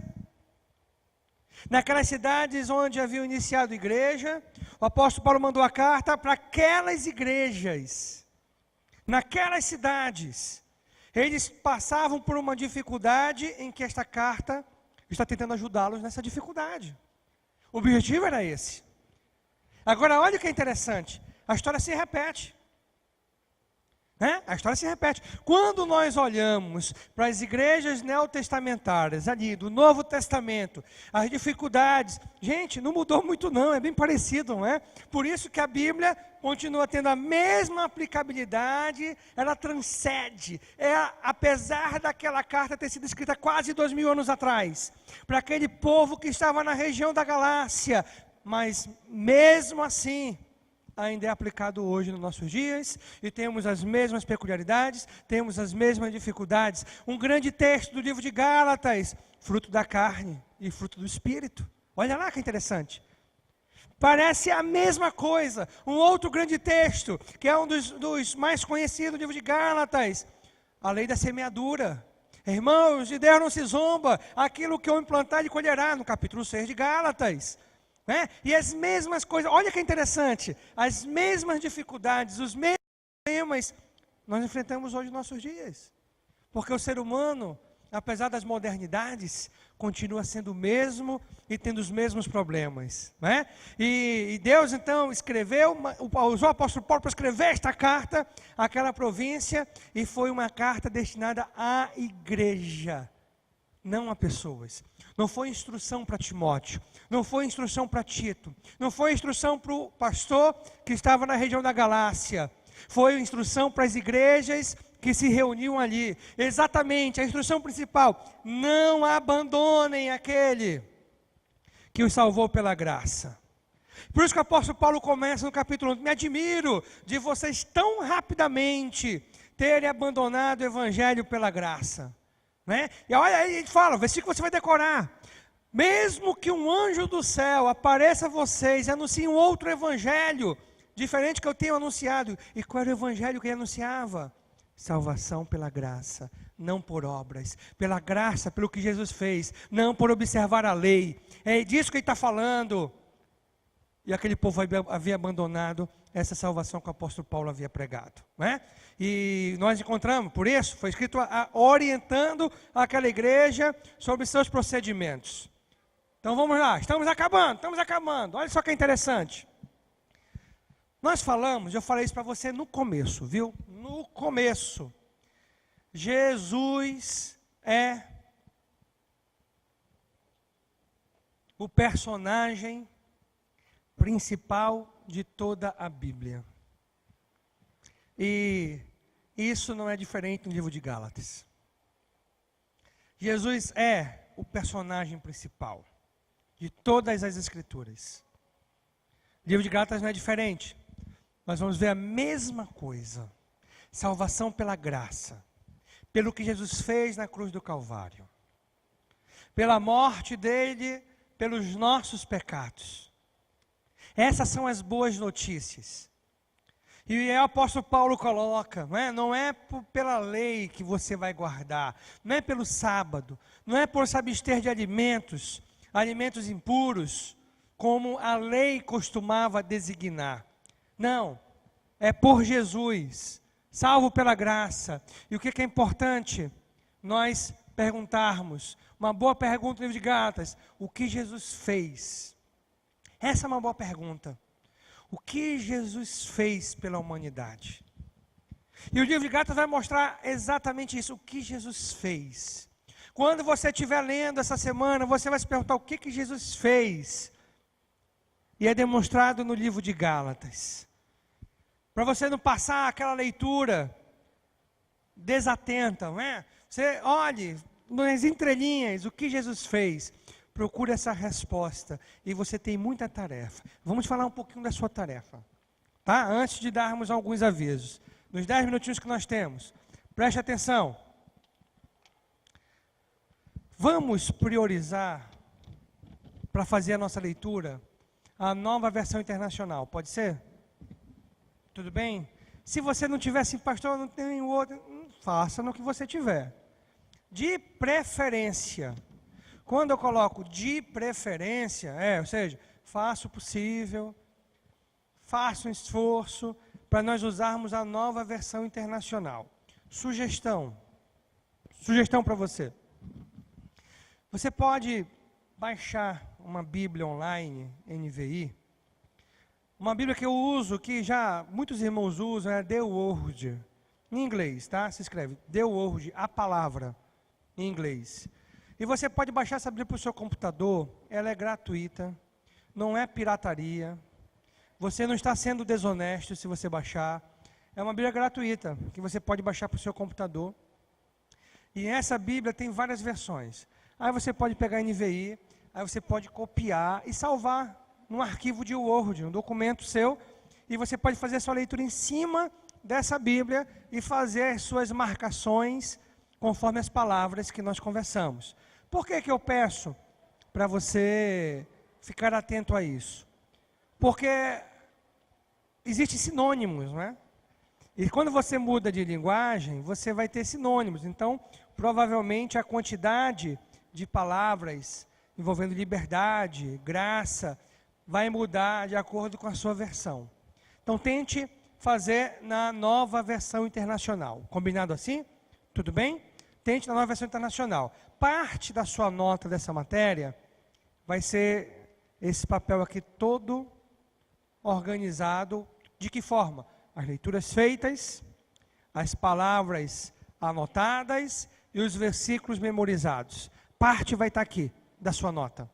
naquelas cidades onde haviam iniciado igreja, o apóstolo Paulo mandou a carta para aquelas igrejas, naquelas cidades. Eles passavam por uma dificuldade em que esta carta está tentando ajudá-los nessa dificuldade. O objetivo era esse. Agora, olha o que é interessante. A história se repete. A história se repete. Quando nós olhamos para as igrejas neotestamentárias, ali do Novo Testamento, as dificuldades, gente, não mudou muito não, é bem parecido, não é? Por isso que a Bíblia continua tendo a mesma aplicabilidade, ela transcende. Apesar daquela carta ter sido escrita quase 2000 anos atrás, para aquele povo que estava na região da Galácia, mas mesmo assim, ainda é aplicado hoje nos nossos dias, e temos as mesmas peculiaridades, temos as mesmas dificuldades. Um grande texto do livro de Gálatas, fruto da carne e fruto do Espírito. Olha lá que interessante. Parece a mesma coisa. Um outro grande texto, que é um dos mais conhecidos do livro de Gálatas, a lei da semeadura. Irmãos, de Deus não se zomba, aquilo que eu implantar ele colherá, no capítulo 6 de Gálatas. E as mesmas coisas, olha que interessante, as mesmas dificuldades, os mesmos problemas, nós enfrentamos hoje nos nossos dias. Porque o ser humano, apesar das modernidades, continua sendo o mesmo e tendo os mesmos problemas. E Deus então usou o apóstolo Paulo para escrever esta carta àquela província, e foi uma carta destinada à igreja, não a pessoas. Não foi instrução para Timóteo, não foi instrução para Tito, não foi instrução para o pastor que estava na região da Galácia, foi instrução para as igrejas que se reuniam ali. Exatamente, a instrução principal: não abandonem aquele que os salvou pela graça. Por isso que o apóstolo Paulo começa no capítulo 1, me admiro de vocês tão rapidamente terem abandonado o evangelho pela graça. E olha aí, ele fala, o versículo você vai decorar: mesmo que um anjo do céu apareça a vocês e anuncie um outro evangelho, diferente que eu tenho anunciado. E qual era o evangelho que ele anunciava? Salvação pela graça, não por obras. Pela graça, pelo que Jesus fez, não por observar a lei. É disso que ele está falando. E aquele povo havia abandonado essa salvação que o apóstolo Paulo havia pregado. E nós encontramos, por isso, foi escrito orientando aquela igreja sobre seus procedimentos. Então vamos lá, estamos acabando. Olha só que interessante. Nós falamos, eu falei isso para você no começo, viu? No começo. Jesus é o personagem principal de toda a Bíblia. E isso não é diferente no livro de Gálatas. Jesus é o personagem principal de todas as Escrituras. O livro de Gálatas não é diferente. Nós vamos ver a mesma coisa. Salvação pela graça, pelo que Jesus fez na cruz do Calvário, pela morte dele, pelos nossos pecados. Essas são as boas notícias. E o apóstolo Paulo coloca, não é pela lei que você vai guardar, não é pelo sábado, não é por se abster de alimentos impuros, como a lei costumava designar. Não, é por Jesus, salvo pela graça. E o que é importante? Nós perguntarmos, uma boa pergunta no livro de Gálatas: o que Jesus fez? Essa é uma boa pergunta. O que Jesus fez pela humanidade? E o livro de Gálatas vai mostrar exatamente isso, o que Jesus fez. Quando você estiver lendo essa semana, você vai se perguntar o que Jesus fez. E é demonstrado no livro de Gálatas. Para você não passar aquela leitura desatenta, Você olhe nas entrelinhas o que Jesus fez. Procure essa resposta e você tem muita tarefa. Vamos falar um pouquinho da sua tarefa, tá? Antes de darmos alguns avisos. Nos 10 minutinhos que nós temos, preste atenção. Vamos priorizar, para fazer a nossa leitura, a Nova Versão Internacional. Pode ser? Tudo bem? Se você não tiver assim, pastor, não tem nenhum outro, faça no que você tiver. De preferência. Quando eu coloco de preferência, ou seja, faça o possível, faça um esforço para nós usarmos a Nova Versão Internacional. Sugestão para você. Você pode baixar uma Bíblia online, NVI. Uma Bíblia que eu uso, que já muitos irmãos usam, é The Word. Em inglês, tá? Se escreve The Word, a palavra, em inglês. E você pode baixar essa Bíblia para o seu computador. Ela é gratuita, não é pirataria. Você não está sendo desonesto se você baixar. É uma Bíblia gratuita, que você pode baixar para o seu computador. E essa Bíblia tem várias versões. Aí você pode pegar a NVI, aí você pode copiar e salvar num arquivo de Word, um documento seu, e você pode fazer a sua leitura em cima dessa Bíblia e fazer as suas marcações conforme as palavras que nós conversamos. Por que eu peço para você ficar atento a isso? Porque existem sinônimos, não é? E quando você muda de linguagem, você vai ter sinônimos. Então, provavelmente a quantidade de palavras envolvendo liberdade, graça, vai mudar de acordo com a sua versão. Então, tente fazer na Nova Versão Internacional. Combinado assim? Tudo bem? Tente na Nova Versão Internacional. Parte da sua nota dessa matéria vai ser esse papel aqui todo organizado. De que forma? As leituras feitas, as palavras anotadas e os versículos memorizados. Parte vai estar aqui, da sua nota.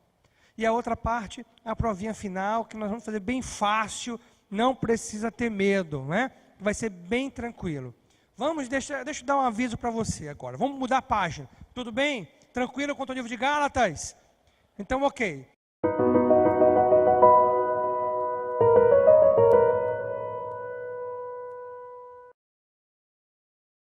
E a outra parte, a provinha final, que nós vamos fazer bem fácil, não precisa ter medo, né? Vai ser bem tranquilo. Deixa eu dar um aviso para você agora. Vamos mudar a página. Tudo bem? Tranquilo quanto ao livro de Gálatas? Então, ok.